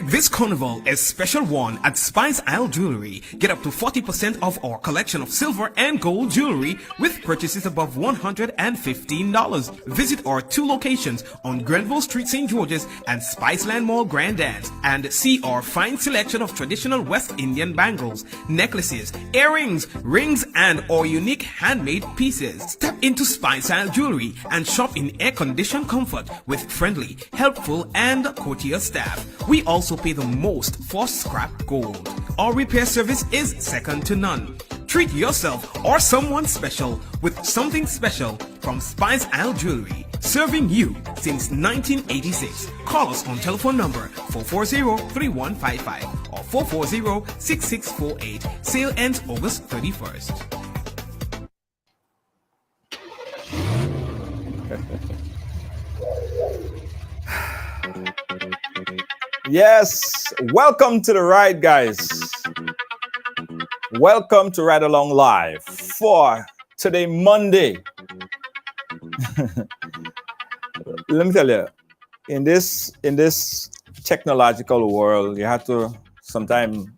This carnival is special one at Spice Isle Jewelry. Get up to 40% off our collection of silver and gold jewelry with purchases above $115. Visit our 2 locations on Grenville Street, St. George's and Spiceland Mall Grand Dance and see our fine selection of traditional West Indian bangles, necklaces, earrings, rings and our unique handmade pieces. Step into Spice Isle Jewelry and shop in air-conditioned comfort with friendly, helpful and courteous staff. We also pay the most for scrap gold. Our repair service is second to none. Treat yourself or someone special with something special from Spice Isle Jewelry. Serving you since 1986. Call us on telephone number 440-3155 or 440-6648. Sale ends August 31st. Yes, welcome to the ride, guys. Welcome to Ride Along Live for today, Monday. Let me tell you, in this technological world, you have to sometimes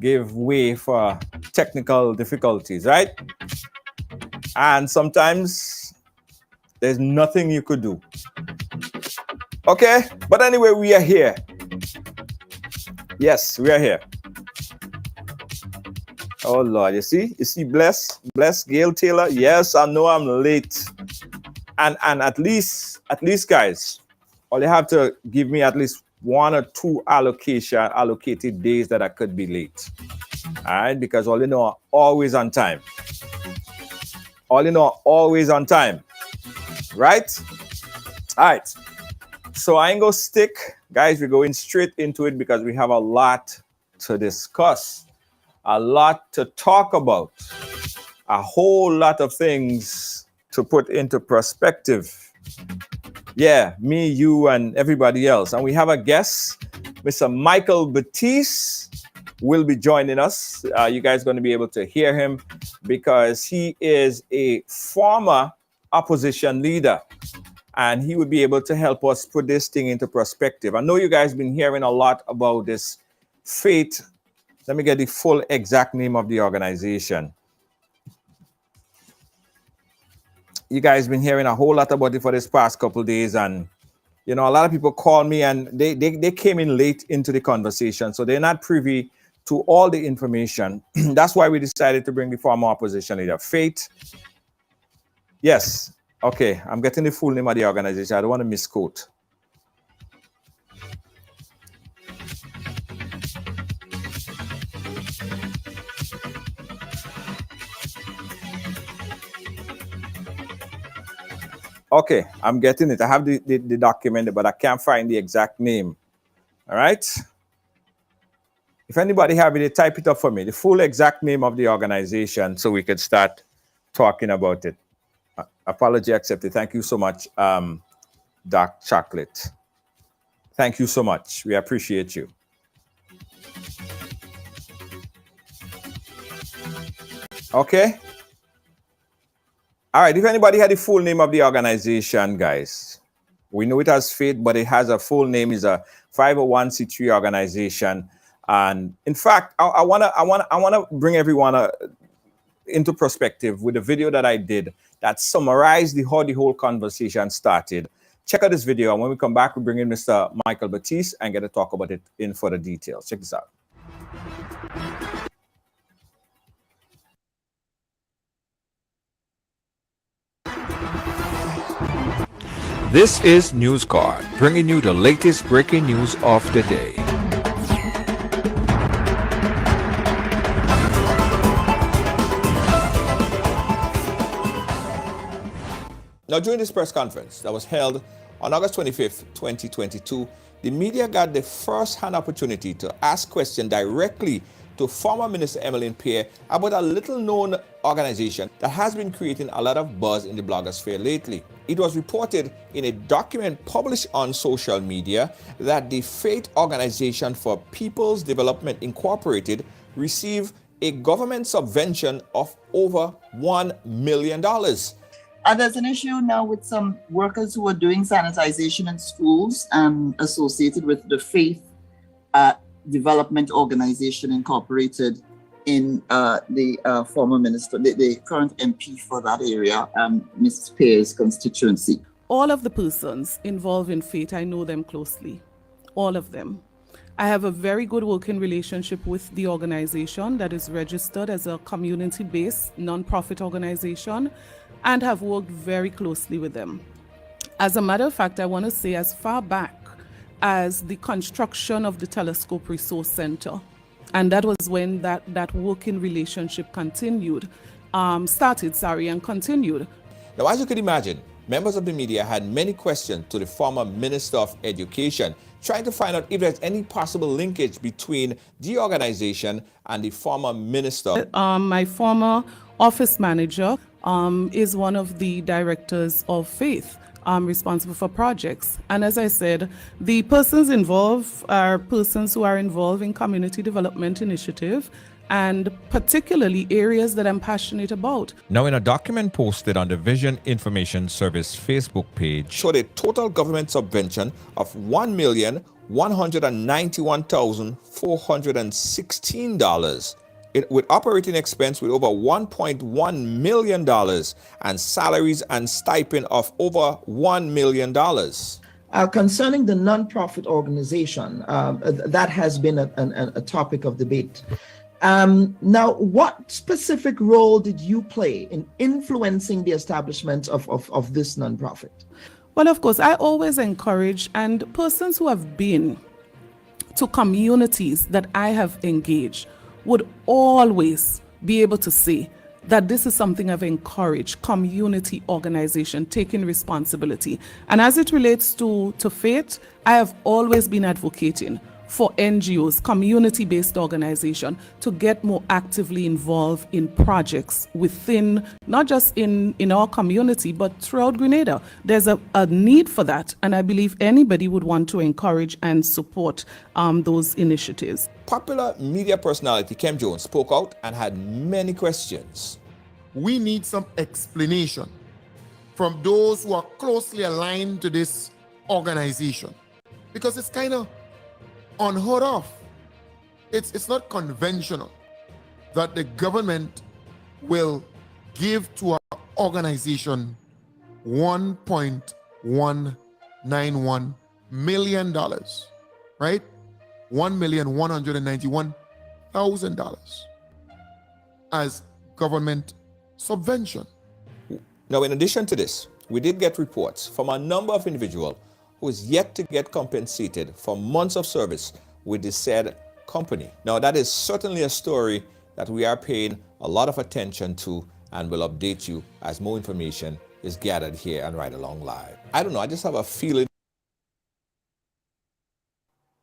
give way for technical difficulties, right? And sometimes there's nothing you could do. Okay, but anyway, we are here. Yes, we are here. Oh Lord, you see, bless Gail Taylor. Yes, I know I'm late, and at least guys, all you have to give me at least 1 or 2 allocated days that I could be late. All right, because all you know, are always on time. All you know, are always on time. Right? All right. So I ain't gonna stick, guys. We're going straight into it because we have a lot to discuss, a lot to talk about, a whole lot of things to put into perspective. Yeah, me, you, and everybody else. And we have a guest, Mr. Micheal Baptiste, will be joining us. You guys are going to be able to hear him because he is a former opposition leader. And he would be able to help us put this thing into perspective. I know you guys have been hearing a lot about this Faith. Let me get the full exact name of the organization. You guys have been hearing a whole lot about it for this past couple of days. And, you know, a lot of people call me and they came in late into the conversation. So they're not privy to all the information. That's why we decided to bring the former opposition leader. Faith. Yes. Okay, I'm getting the full name of the organization. I don't want to misquote. Okay, I'm getting it. I have the document, but I can't find the exact name. All right. If anybody have it, type it up for me. The full exact name of the organization so we could start talking about it. Apology accepted. Thank you so much, Dark Chocolate. Thank you so much. We appreciate you. Okay. All right. If anybody had the full name of the organization, guys, we know it has Faith, but it has a full name. Is a 501c3 organization. And in fact, I wanna bring everyone into perspective with the video that I did that summarized how the whole conversation started. Check out this video, and when we come back, we bring in Mr. Micheal Baptiste and get to talk about it in further details. Check this out. This is News Guard, bringing you the latest breaking news of the day. Now, during this press conference that was held on August 25th, 2022, the media got the first-hand opportunity to ask questions directly to former Minister Emmeline Pierre about a little-known organization that has been creating a lot of buzz in the blogosphere lately. It was reported in a document published on social media that the Faith Organization for People's Development Incorporated received a government subvention of over $1 million. And there's an issue now with some workers who are doing sanitization in schools associated with the Faith Development Organization Incorporated in the former minister, the current MP for that area, Mrs. Pierre's constituency. All of the persons involved in Faith, I know them closely, all of them. I have a very good working relationship with the organization that is registered as a community-based non-profit organization, and have worked very closely with them. As a matter of fact, I want to say as far back as the construction of the Telescope Resource Center, and that was when that working relationship continued, and continued. Now, as you could imagine, members of the media had many questions to the former Minister of Education, trying to find out if there's any possible linkage between the organization and the former minister. My former office manager is one of the directors of Faith, responsible for projects. And as I said, the persons involved are persons who are involved in community development initiative, and particularly areas that I'm passionate about. Now, in a document posted on the Vision Information Service Facebook page, showed a total government subvention of $1,191,416, with operating expense with over $1.1 million and salaries and stipend of over $1 million. Concerning the nonprofit organization, that has been a topic of debate. Now, what specific role did you play in influencing the establishment of this nonprofit? Well, of course, I always encourage, and persons who have been to communities that I have engaged would always be able to say that this is something I've encouraged, community organization, taking responsibility. And as it relates to Faith, I have always been advocating for NGOs, community-based organization, to get more actively involved in projects within, not just in our community, but throughout Grenada. There's a need for that, and I believe anybody would want to encourage and support those initiatives. Popular media personality Kem Jones spoke out and had many questions. We need some explanation from those who are closely aligned to this organization, because it's kind of unheard of. It's not conventional that the government will give to an organization $1.191 million, right? $1,191,000 as government subvention. Now, in addition to this, we did get reports from a number of individuals who is yet to get compensated for months of service with the said company. Now, that is certainly a story that we are paying a lot of attention to, and will update you as more information is gathered here and Right Along Live. I don't know, I just have a feeling.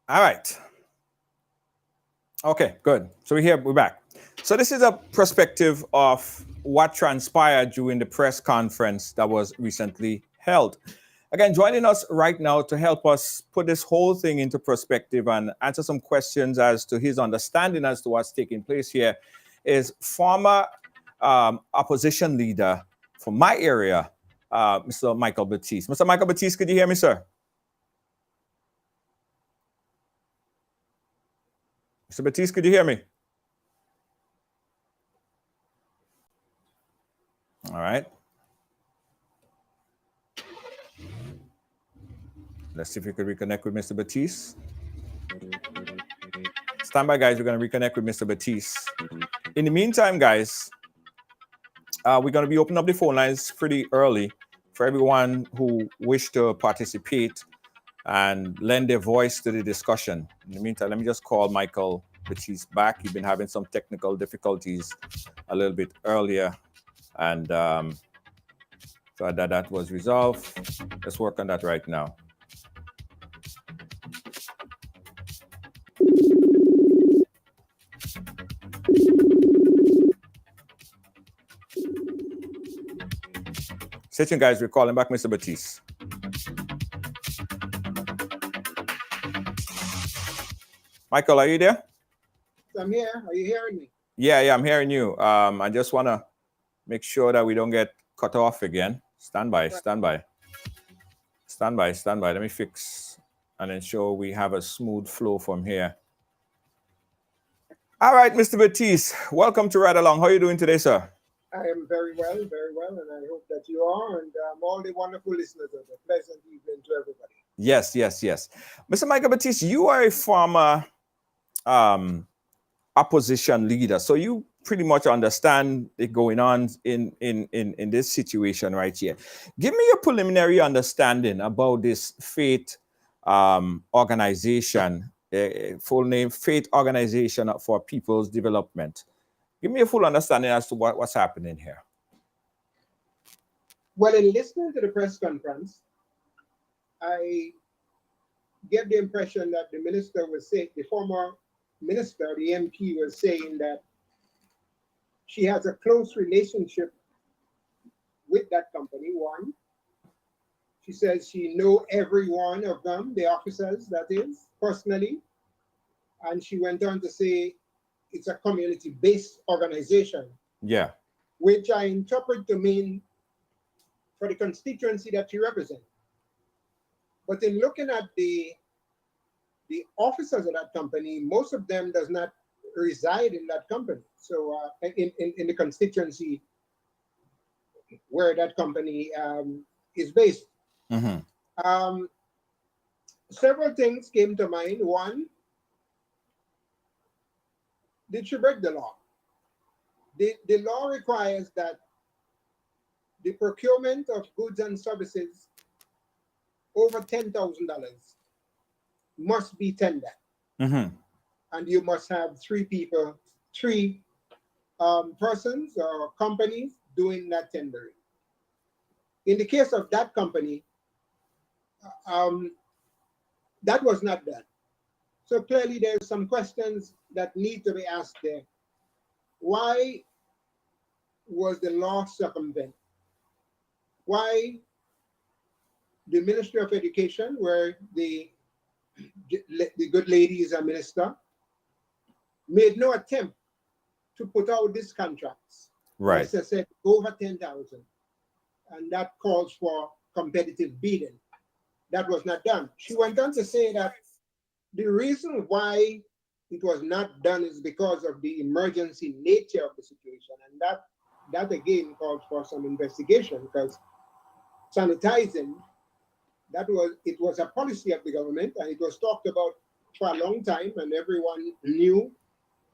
All right. Okay, good. So we're back. So this is a perspective of what transpired during the press conference that was recently held. Again, joining us right now to help us put this whole thing into perspective and answer some questions as to his understanding as to what's taking place here is former opposition leader from my area, Mr. Micheal Baptiste. Mr. Micheal Baptiste, could you hear me, sir? Mr. Baptiste, could you hear me? All right. Let's see if we could reconnect with Mr. Baptiste. Stand by, guys. We're going to reconnect with Mr. Baptiste. In the meantime, guys, we're going to be opening up the phone lines pretty early for everyone who wish to participate and lend their voice to the discussion. In the meantime, let me just call Micheal Baptiste back. He's been having some technical difficulties a little bit earlier, and so that was resolved. Let's work on that right now. Stay tuned, guys. We're calling back Mr. Baptiste. Micheal, are you there? I'm here. Are you hearing me? Yeah, I'm hearing you. I just want to make sure that we don't get cut off again. Stand by. Let me fix and ensure we have a smooth flow from here. All right, Mr. Baptiste, welcome to Ride Along. How are you doing today, sir? I am very well, and I hope that you are, and all the wonderful listeners of a pleasant evening to everybody. Yes. Mr. Micheal Baptiste, you are a former opposition leader, so you pretty much understand it going on in this situation right here. Give me a preliminary understanding about this Faith organization, full name Faith Organization for People's Development. Give me a full understanding as to what's happening here. Well, in listening to the press conference, I get the impression that the minister was saying, the former minister, the MP, was saying that she has a close relationship with that company, one. She says she knows every one of them, the officers, that is, personally. And she went on to say it's a community-based organization. Yeah. Which I interpret to mean for the constituency that she represents. But in looking at the officers of that company, most of them does not reside in that company. So in the constituency where that company is based. Mm-hmm. Several things came to mind. One, did she break the law? The law requires that the procurement of goods and services over $10,000 must be tendered. Mm-hmm. And you must have three persons or companies doing that tendering. In the case of that company, that was not done. So clearly there's some questions that need to be asked there. Why was the law circumvented? Why the Ministry of Education, where the good lady is a minister, made no attempt to put out these contracts. Right. As I said, over 10,000. And that calls for competitive bidding. That was not done. She went on to say that the reason why it was not done is because of the emergency nature of the situation. And that again calls for some investigation, because sanitizing, it was a policy of the government, and it was talked about for a long time, and everyone knew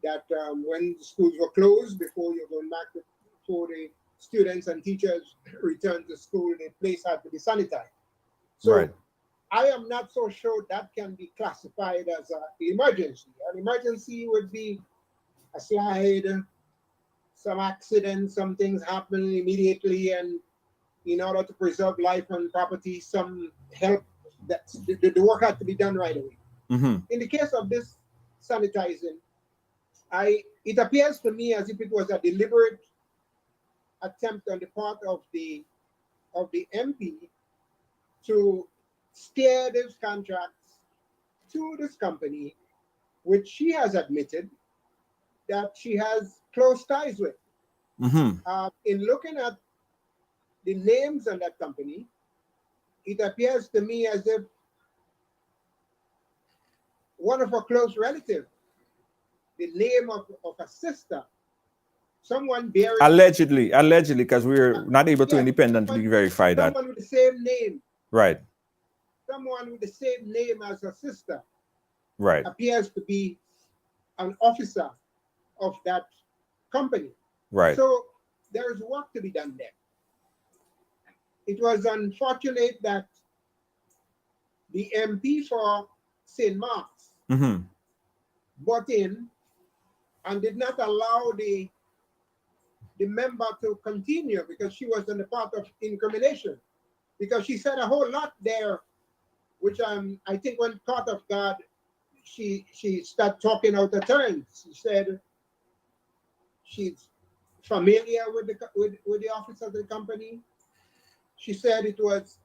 that when the schools were closed, before the students and teachers returned to school, the place had to be sanitized. So right. I am not so sure that can be classified as an emergency. An emergency would be a slide, some accident, some things happen immediately, and in order to preserve life and property, some help, that the work had to be done right away. Mm-hmm. In the case of this sanitizing, it appears to me as if it was a deliberate attempt on the part of the MP to steer these contracts to this company, which she has admitted that she has close ties with. In looking at the names on that company, it appears to me as if one of her close relatives, the name of a sister, someone bearing Allegedly, because we're not able to yes, independently verify that. someone with the same name, Right, someone with the same name as her sister right. appears to be an officer of that company. Right. So there is work to be done there. It was unfortunate that the MP for St. Mark's bought in and did not allow the member to continue because she was on the part of incrimination. Because she said a whole lot there, which I think when caught off guard, she started talking out of turn. She said she's familiar with the office of the company. She said it was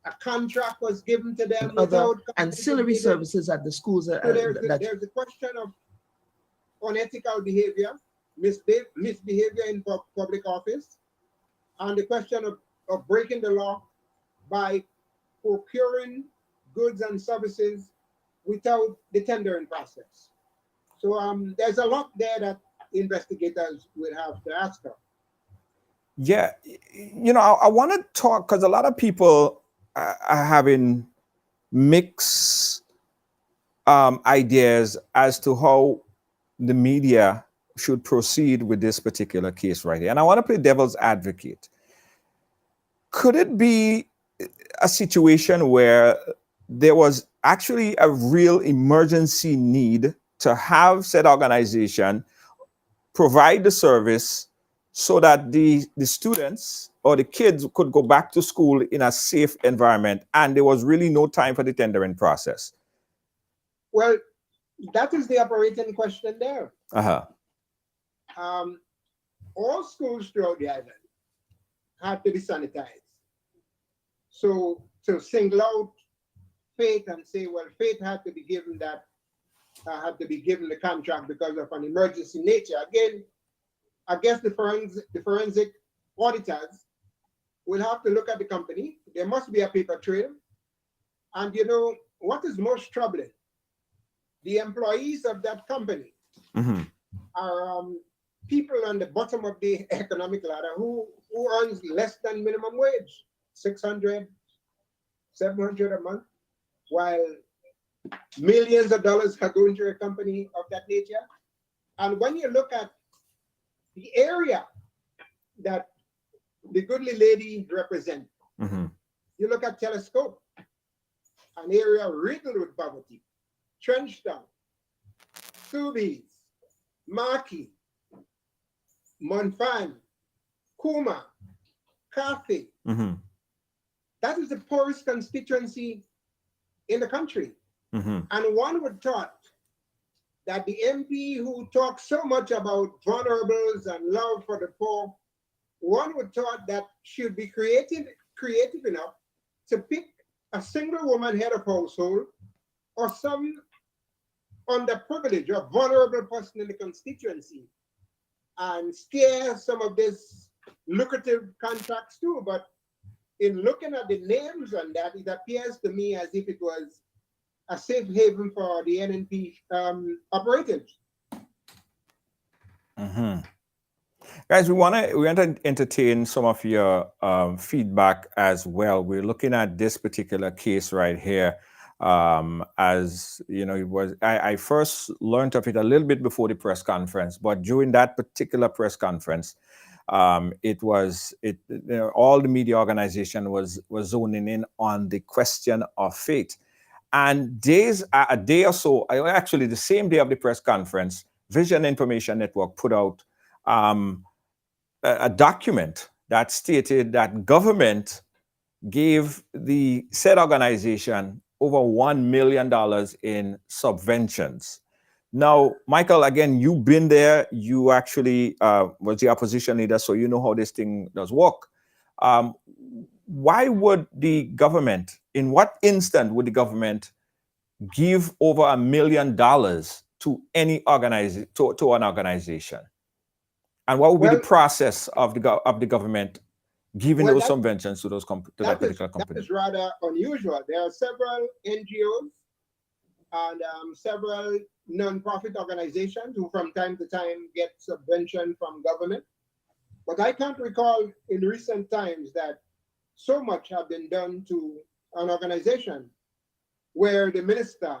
a contract was given to them And other without ancillary services at the schools. So there's a question of unethical behavior, misbehavior in public office, and the question of breaking the law by procuring goods and services without the tendering process. So there's a lot there that investigators will have to ask her. Yeah, I want to talk because a lot of people are having mixed ideas as to how the media should proceed with this particular case right here. And I want to play devil's advocate. Could it be a situation where there was actually a real emergency need to have said organization provide the service so that the students or the kids could go back to school in a safe environment, and there was really no time for the tendering process? Well, that is the operating question there. All schools throughout the island had to be sanitized. So to single out Faith and say, well, Faith had to be given the contract because of an emergency nature. Again, I guess the forensic auditors will have to look at the company. There must be a paper trail. And what is most troubling? The employees of that company are people on the bottom of the economic ladder who earns less than minimum wage, $600, $700 a month, while millions of dollars are going to a company of that nature. And when you look at the area that the goodly lady represents, you look at Telescope, an area riddled with poverty, Trenchtown, Subies, Markey, Monfan, Kuma, Cathay. That is the poorest constituency in the country. And one would thought that the MP who talks so much about vulnerables and love for the poor, one would thought that should be creative enough to pick a single woman head of household or some underprivileged or vulnerable person in the constituency and steer some of these lucrative contracts too. But in looking at the names on that, it appears to me as if it was a safe haven for the NNP operatives. Guys, we want to entertain some of your feedback as well. We're looking at this particular case right here. As you know, I first learned of it a little bit before the press conference, but during that particular press conference, all the media organization was zoning in on the question of Faith. And a day or so, actually the same day of the press conference, Vision Information Network put out a document that stated that government gave the said organization over $1 million in subventions. Now, Michael, again, you've been there. You actually was the opposition leader, so you know how this thing does work. Why would the government, in what instant would the government give over $1 million to any to an organization? And what would be Well, the process of the government giving well, those that, subventions to those to that particular that company? is rather unusual. There are several NGOs and several non-profit organizations who from time to time get subvention from government. But I can't recall in recent times that so much have been done to an organization where the minister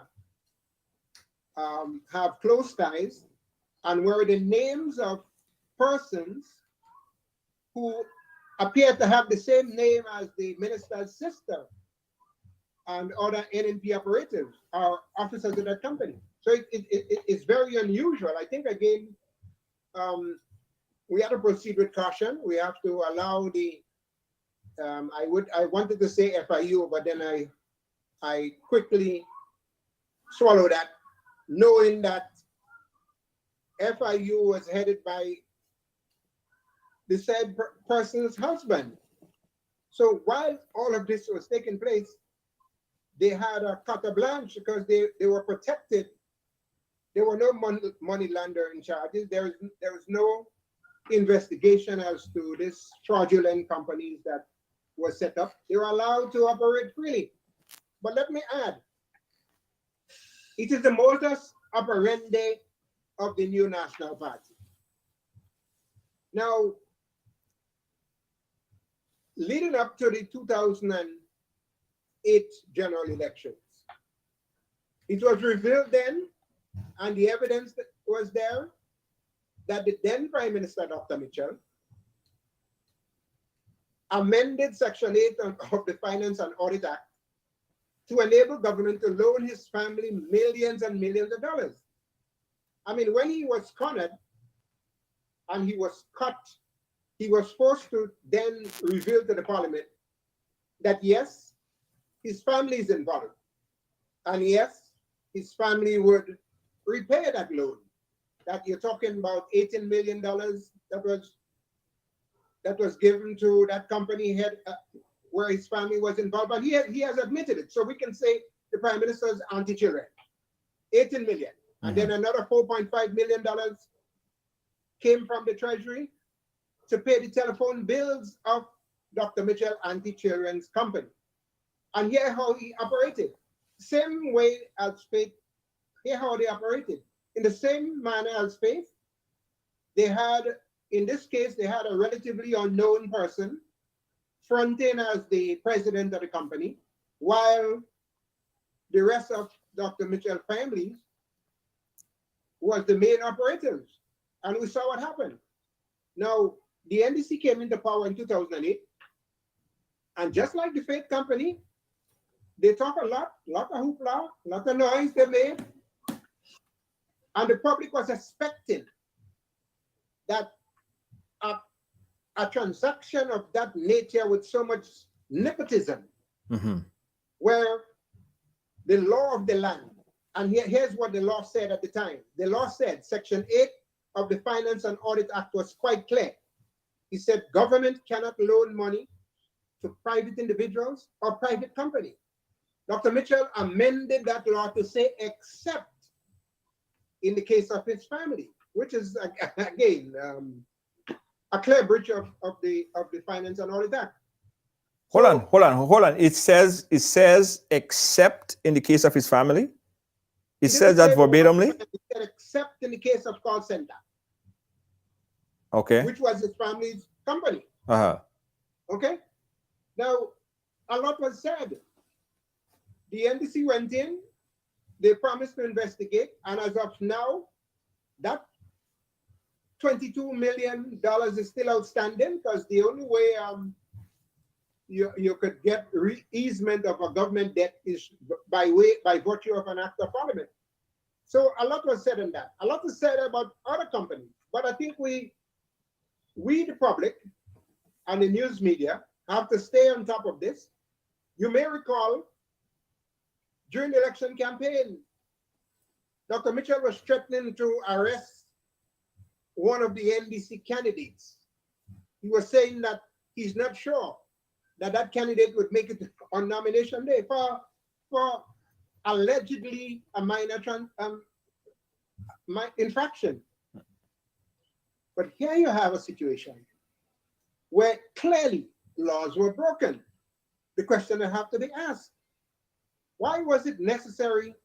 have close ties and where the names of persons who appear to have the same name as the minister's sister and other NNP operatives are officers of that company. So it's very unusual. I think, again, we have to proceed with caution. We have to allow the, I wanted to say FIU, but then I quickly swallowed that, knowing that FIU was headed by the said person's husband. So while all of this was taking place, they had a carte blanche because they were protected. There were no money laundering charges. There was no investigation as to this fraudulent companies that were set up. They were allowed to operate freely. But let me add, it is the modus operandi of the new National Party. Now, leading up to the 2008 general elections, it was revealed then, and the evidence that was there, that the then Prime Minister, Dr. Micheal, amended Section 8 of the Finance and Audit Act to enable government to loan his family millions and millions of dollars. I mean, when he was cornered and he was cut, he was forced to then reveal to the parliament that yes, his family is involved. And yes, his family would repay that loan. That you're talking about $18 million that was given to that company head where his family was involved. But he has admitted it. So we can say the Prime Minister's anti-children, 18 million. And then another $4.5 million came from the Treasury to pay the telephone bills of Dr. Micheal anti-children's company. And here how he operated. Same way as Faith, here how they operated. In the same manner as Faith, they had, in this case, they had a relatively unknown person fronting as the president of the company, while the rest of Dr. Micheal's family was the main operators. And we saw what happened. Now, the NDC came into power in 2008, and just like the Faith company, they talk a lot of hoopla, lot of noise they made, and the public was expecting that a transaction of that nature with so much nepotism, where the law of the land, and here's what the law said at the time. The law said, Section 8 of the Finance and Audit Act was quite clear. He said government cannot loan money to private individuals or private companies. Dr. Micheal amended that law to say except in the case of his family, which is again a clear breach of the Finance and Audit Act. Hold on. It says except in the case of his family. It says that verbatimly. It said except in the case of call center. Okay. Which was his family's company. Okay. Now, a lot was said. The NDC went in. They promised to investigate, and as of now, that $22 million is still outstanding, because the only way you could get easement of a government debt is by virtue of an act of parliament. So a lot was said on that. A lot was said about other companies, but I think we the public and the news media have to stay on top of this. You may recall during the election campaign, Dr. Micheal was threatening to arrest one of the NDC candidates. He was saying that he's not sure that candidate would make it on nomination day for allegedly a minor infraction. But here you have a situation where clearly laws were broken. The question that have to be asked, why was it necessary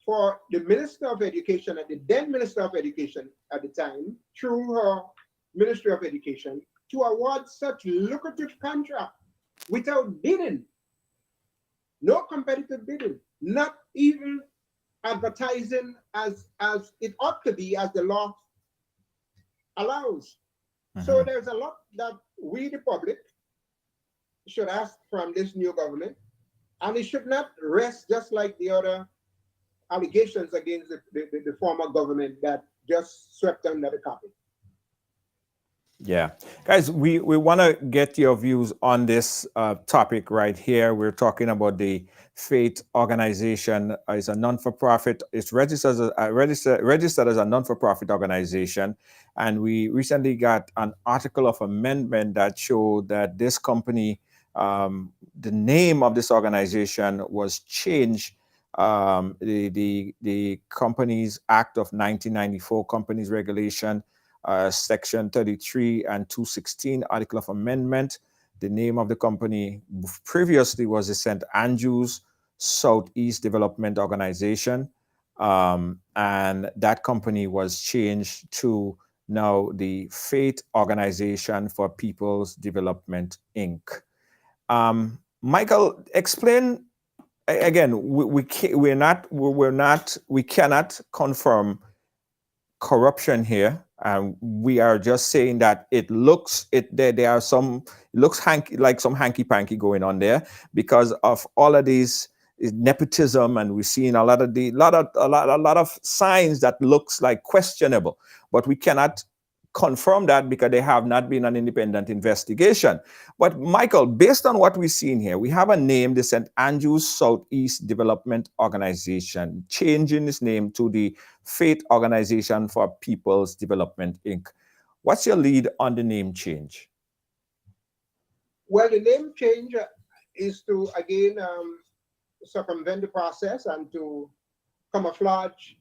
for the Minister of Education, and the then Minister of Education at the time, through her Ministry of Education, to award such lucrative contract without bidding? No competitive bidding, not even advertising as it ought to be, as the law allows. So there's a lot that we, the public, should ask from this new government, and it should not rest just like the other allegations against the former government that just swept under the carpet. Yeah. Guys, we want to get your views on this topic right here. We're talking about the Faith organization. It's a non-for-profit. It's registered as a non-for-profit organization. And we recently got an article of amendment that showed that this company, the name of this organization was changed. The Companies Act of 1994, Companies Regulation, Section 33 and 216, Article of Amendment. The name of the company previously was the St. Andrews Southeast Development Organization. And that company was changed to now the Faith Organization for People's Development, Inc. Micheal, explain again. We cannot confirm corruption here. We are just saying that it looks like some hanky panky going on there because of all of these nepotism, and we've seen a lot of signs that looks like questionable, but we cannot confirm that because there have not been an independent investigation. But Micheal, based on what we've seen here, we have a name, the St. Andrews Southeast Development Organization, changing its name to the Faith Organization for People's Development, Inc. What's your lead on the name change? Well, the name change is to, again, circumvent the process and to camouflage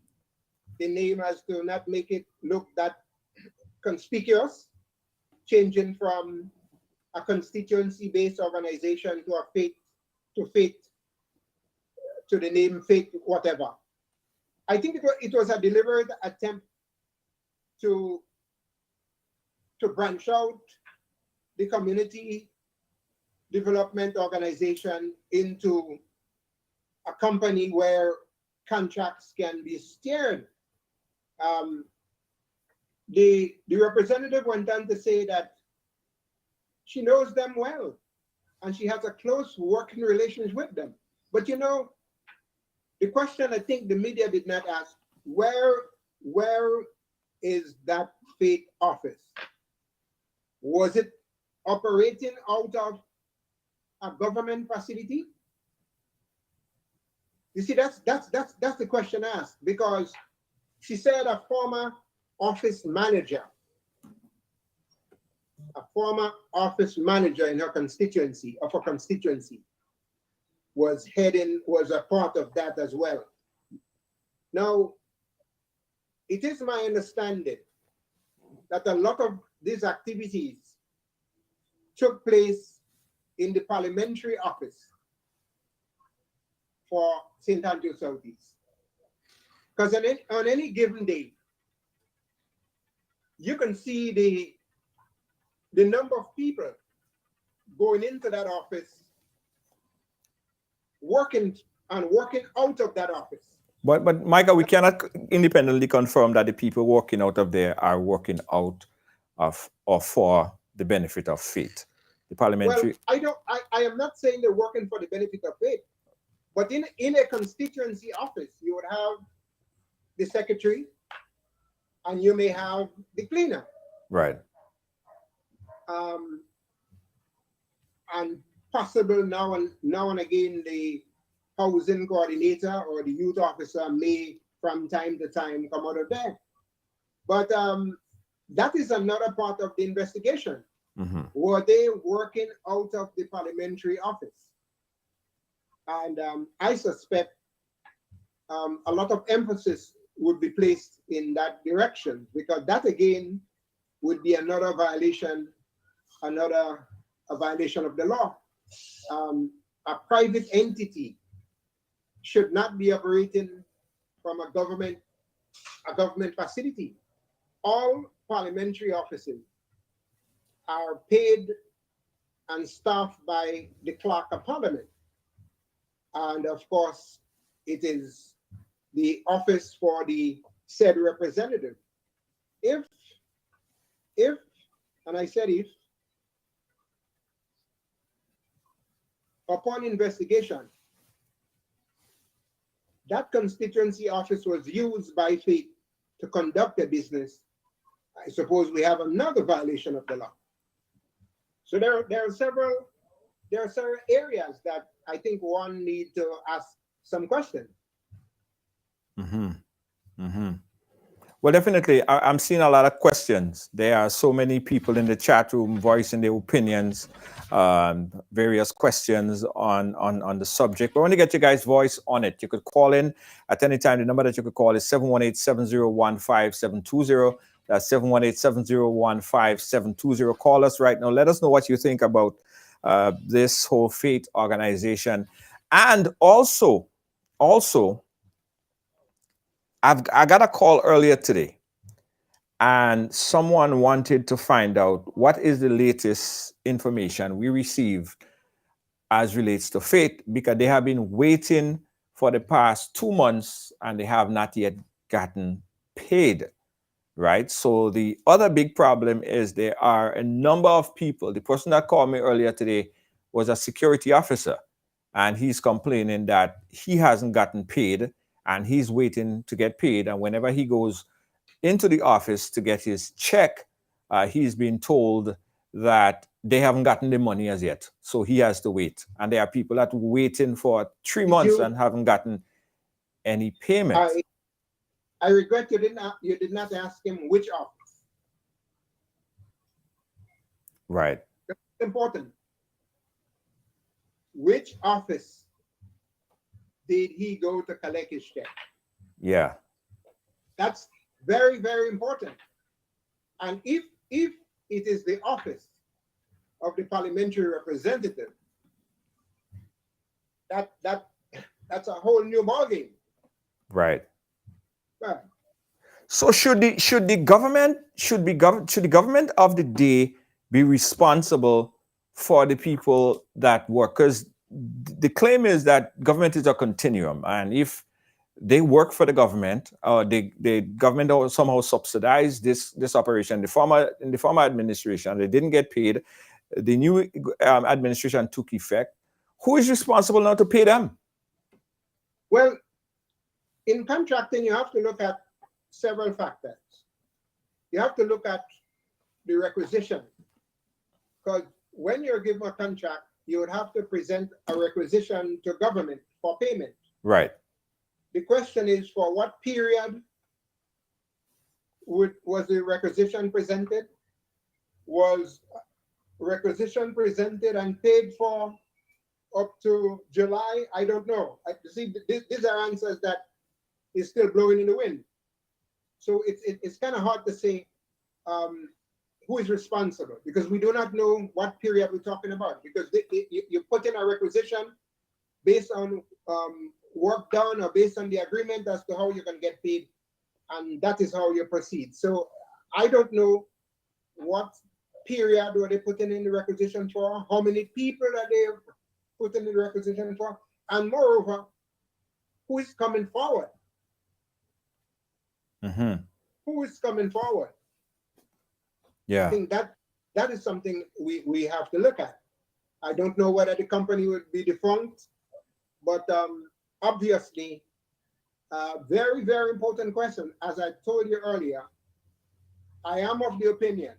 the name as to not make it look that conspicuous, changing from a constituency-based organization to a faith to the name faith whatever. I think it was a deliberate attempt to branch out the community development organization into a company where contracts can be steered. The representative went on to say that she knows them well and she has a close working relationship with them. But you know, the question I think the media did not ask, where is that faith office? Was it operating out of a government facility? You see, that's the question asked, because she said a former office manager in her constituency, was a part of that as well. Now, it is my understanding that a lot of these activities took place in the parliamentary office for St. Andrew Southeast. Because on any given day, you can see the number of people going into that office, working out of that office. But Micheal, we cannot independently confirm that the people working out of there are working out of or for the benefit of faith. The parliamentary. Well, I am not saying they're working for the benefit of faith, but in a constituency office, you would have the secretary, and you may have the cleaner. Right. And possible now and again the housing coordinator or the youth officer may from time to time come out of there. But that is another part of the investigation. Mm-hmm. Were they working out of the parliamentary office? And I suspect a lot of emphasis would be placed in that direction, because that again would be another violation, a violation of the law. A private entity should not be operating from a government facility. All parliamentary offices are paid and staffed by the clerk of parliament. And of course, it is the office for the said representative. If, and I said if, upon investigation, that constituency office was used by Faith to conduct a business, I suppose we have another violation of the law. So there are several areas that I think one need to ask some questions. Well, definitely, I'm seeing a lot of questions. There are so many people in the chat room voicing their opinions, various questions on the subject. But I want to get you guys' voice on it. You could call in at any time. The number that you could call is 718-701-5720. That's 718-701-5720. Call us right now. Let us know what you think about this whole Faith organization. And also, I got a call earlier today, and someone wanted to find out what is the latest information we received as relates to Faith, because they have been waiting for the past 2 months and they have not yet gotten paid, right? So the other big problem is there are a number of people. The person that called me earlier today was a security officer, and he's complaining that he hasn't gotten paid and he's waiting to get paid. And whenever he goes into the office to get his check, he's been told that they haven't gotten the money as yet. So he has to wait. And there are people that were waiting for 3 months and haven't gotten any payment. I regret you did not ask him which office. Right. That's important. Which office did he go to collect his check? Yeah. That's very, very important. And if it is the office of the parliamentary representative, that's a whole new ballgame. Right. Right. So should the government of the day be responsible for the people that work? Because the claim is that government is a continuum, and if they work for the government, the government will somehow subsidize this operation. In the former administration, they didn't get paid. The new administration took effect. Who is responsible now to pay them? Well, in contracting, you have to look at several factors. You have to look at the requisition, because when you're given a contract, you would have to present a requisition to government for payment. Right. The question is, for what period was the requisition presented? Was requisition presented and paid for up to July? I don't know. See, these are answers that is still blowing in the wind. So it's kind of hard to say who is responsible, because we do not know what period we're talking about, because you put in a requisition based on work done or based on the agreement as to how you can get paid, and that is how you proceed. So I don't know what period were they putting in the requisition for, how many people are they putting in the requisition for, and moreover, who is coming forward? Who is coming forward? Yeah. I think that is something we have to look at. I don't know whether the company would be defunct, but obviously, very, very important question. As I told you earlier, I am of the opinion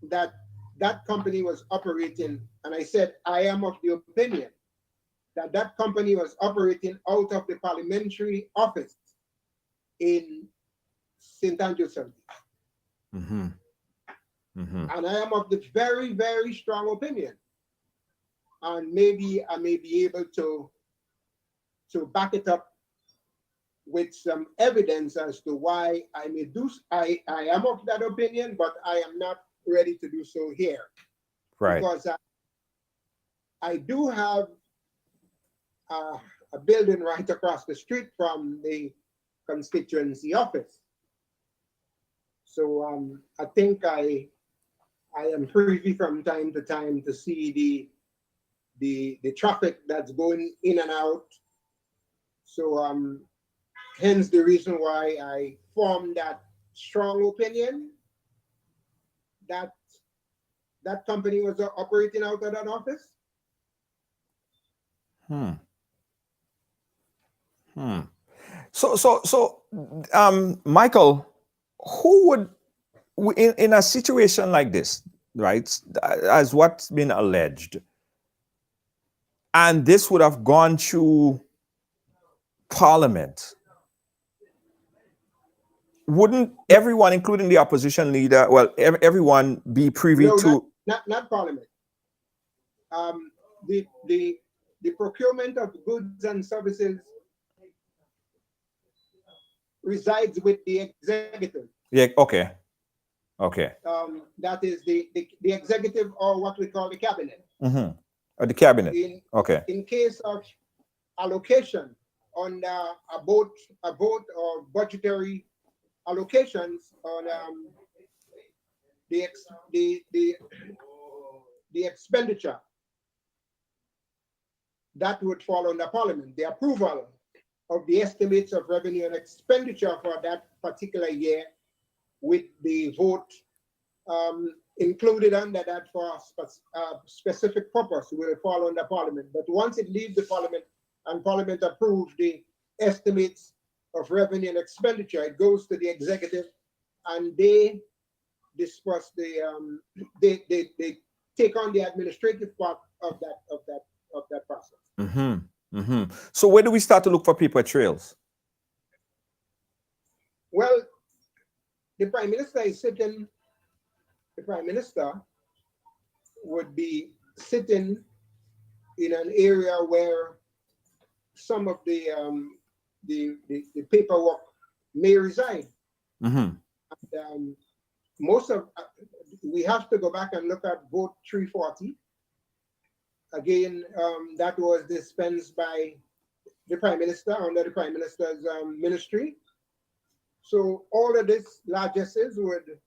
that that company was operating, and I said I am of the opinion that that company was operating out of the parliamentary office in St. Andrews. And I am of the very, very strong opinion, and maybe I may be able to back it up with some evidence as to why I may do. I am of that opinion, but I am not ready to do so here. Right. Because I do have a building right across the street from the constituency office. So I think I am privy from time to time to see the traffic that's going in and out. So hence the reason why I formed that strong opinion that that company was operating out of that office. So, Michael, who would, in a situation like this, right, as what's been alleged, and this would have gone through Parliament, wouldn't everyone, including the opposition leader, well, everyone be privy No, to? not Parliament. The procurement of goods and services resides with the executive. Yeah, okay. That is the executive, or what we call the cabinet. Or the cabinet. In case of allocation on a vote or budgetary allocations on the expenditure, that would fall under Parliament. The approval of the estimates of revenue and expenditure for that particular year, with the vote included under that for a specific purpose, will fall under Parliament. But once it leaves the Parliament and Parliament approves the estimates of revenue and expenditure, it goes to the executive, and they disperse they take on the administrative part of that process. So where do we start to look for paper trails? Well, the Prime Minister is sitting. The Prime Minister would be sitting in an area where some of the paperwork may reside. And, most of we have to go back and look at vote 340. Again, that was dispensed by the Prime Minister under the Prime Minister's ministry. So all of this largesses would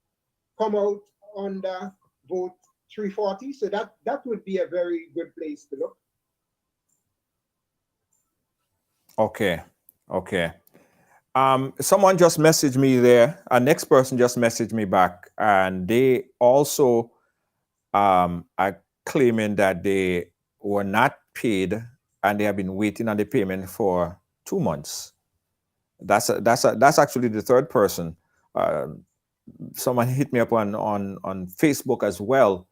come out under vote 340. So that would be a very good place to look. Okay. Someone just messaged me there. Our next person just messaged me back, and they also are claiming that they were not paid and they have been waiting on the payment for 2 months. That's actually the third person. Someone hit me up on Facebook as well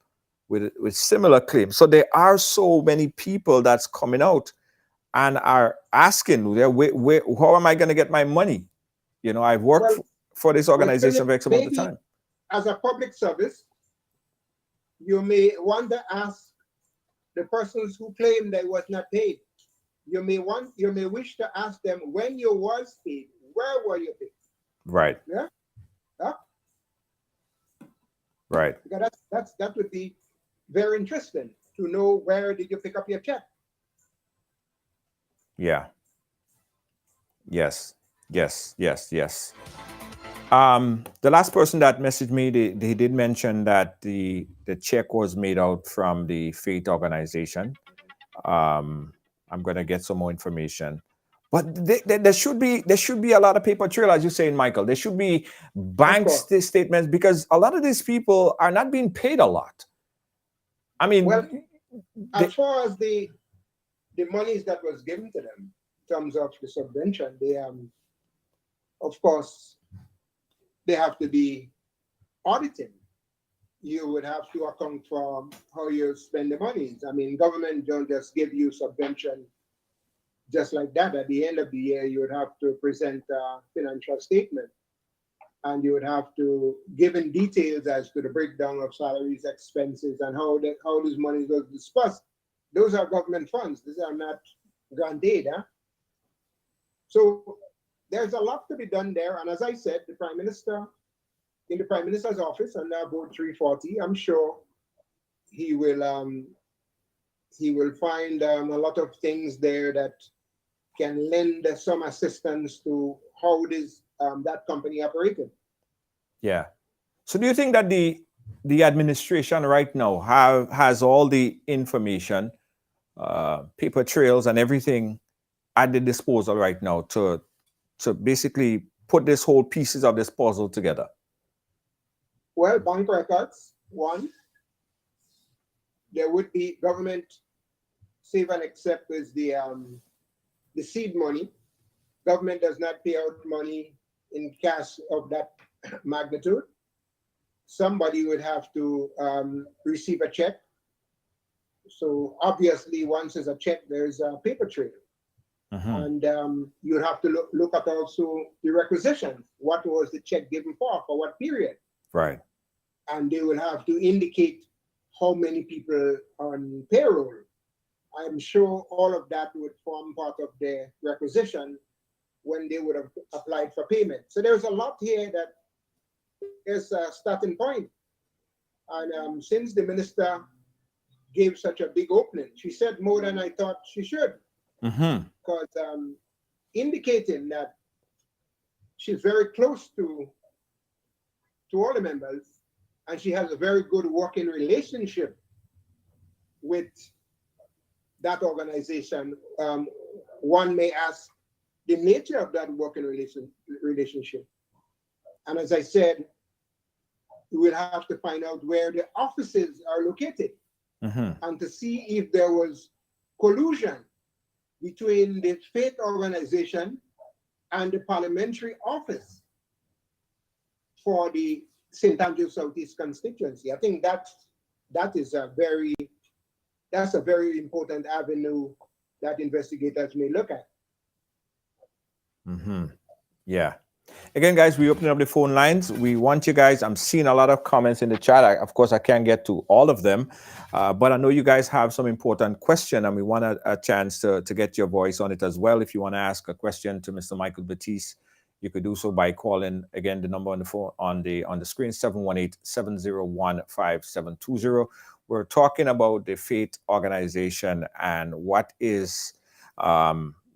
with similar claims. So there are so many people that's coming out and are asking, how am I going to get my money? You know, I've worked for this organization for X amount of time. As a public service, you may want to ask the persons who claim they was not paid. You may wish to ask them, when you was paid, where were you paid? Right. Yeah. Huh? Right. Because that would be very interesting to know, where did you pick up your check? Yeah. Yes. The last person that messaged me, they did mention that the check was made out from the Faith organization. I'm gonna get some more information, but there should be a lot of paper trail, as you're saying, Michael. There should be bank statements, because a lot of these people are not being paid a lot. I mean, as far as the monies that was given to them in terms of the subvention, they of course they have to be audited. You would have to account for how you spend the monies. I mean, government don't just give you subvention just like that. At the end of the year, you would have to present a financial statement, and you would have to give in details as to the breakdown of salaries, expenses, and how these monies was dispersed. Those are government funds. These are not grant aid. So there's a lot to be done there. And as I said, the Prime Minister, in the Prime Minister's office under Board 340, I'm sure he will find a lot of things there that can lend some assistance to how this that company operated. Yeah. So do you think that the administration right now has all the information, paper trails and everything at the disposal right now to basically put this whole pieces of this puzzle together? Well, bank records, one. There would be government save and accept is the seed money. Government does not pay out money in cash of that magnitude. Somebody would have to receive a check. So obviously, once there's a check, there's a paper trail. And you'd have to look at also the requisition. What was the check given for what period? Right. And they will have to indicate how many people on payroll. I'm sure all of that would form part of their requisition when they would have applied for payment. So there's a lot here that is a starting point. And since the minister gave such a big opening, she said more than I thought she should. Because indicating that she's very close to all the members, and she has a very good working relationship with that organization. One may ask the nature of that working relationship. And as I said, we will have to find out where the offices are located and to see if there was collusion between the faith organization and the parliamentary office for the St. Andrews Southeast constituency. I think that's a very important avenue that investigators may look at. Yeah. Again, guys, we open up the phone lines. We want you guys, I'm seeing a lot of comments in the chat. Of course, I can't get to all of them, but I know you guys have some important question, and we want a chance to get your voice on it as well. If you want to ask a question to Mr. Micheal Baptiste, you could do so by calling, again, the number on the phone on the screen, 718-701-5720. We're talking about the faith organization, and what is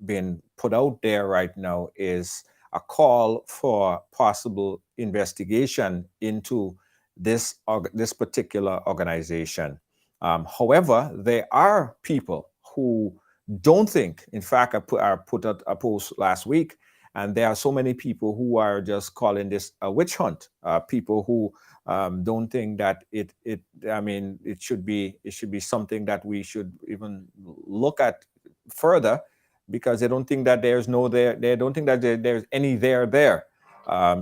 being put out there right now is a call for possible investigation into this particular organization. However, there are people who don't think. In fact, I put out a post last week, and there are so many people who are just calling this a witch hunt. People who don't think that it should be something that we should even look at further, because they don't think that there's any there.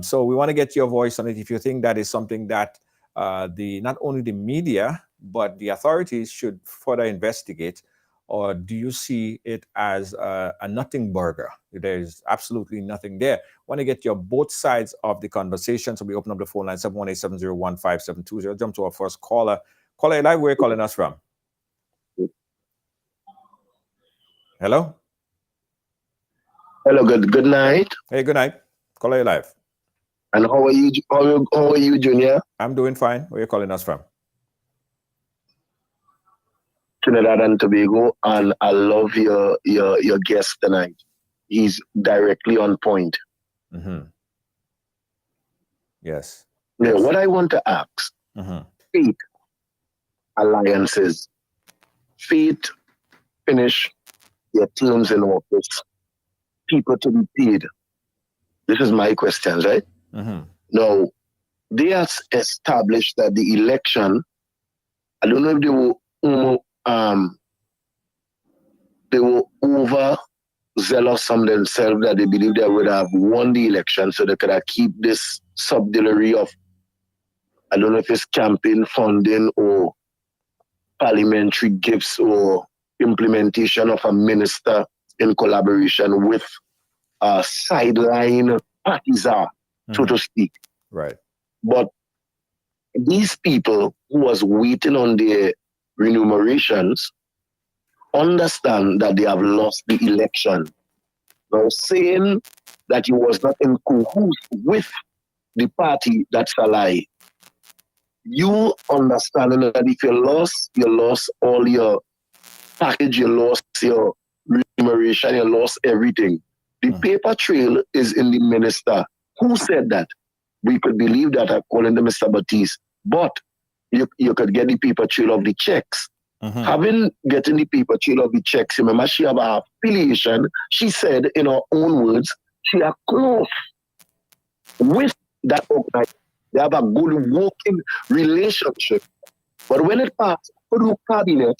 So we want to get your voice on it. If you think that is something that not only the media but the authorities should further investigate, or do you see it as a nothing burger? There's absolutely nothing there. Want to get your both sides of the conversation. So we open up the phone line, 718-701-5720. Jump to our first caller. Caller, live, where are you calling us from? Hello? Hello, good night. Hey, good night. Caller, you live. And how are you? How are you, Junior? I'm doing fine. Where are you calling us from? Trinidad and Tobago, and I love your guest tonight. He's directly on point. Yes. Now, what I want to ask, faith alliances, faith finish their terms in office, people to be paid. This is my question, right? Now, they have established that the election, I don't know if they were overzealous on themselves, that they believe they would have won the election, so they could have keep this subsidiary of, I don't know if it's campaign funding or parliamentary gifts or implementation of a minister in collaboration with a sideline partisan, so to speak. Right. But these people who was waiting on their remunerations understand that they have lost the election. Now, saying that you was not in cahoots with the party, that's a lie. You understanding that if you lost all your package, you lost your remuneration, you lost everything. The paper trail is in the minister. Who said that? We could believe that according to Mr. Baptiste, but you could get the paper trail of the checks. Getting the paper trail of the checks, remember she have a affiliation. She said in her own words, she are close with that organization. They have a good working relationship. But when it passed through cabinet,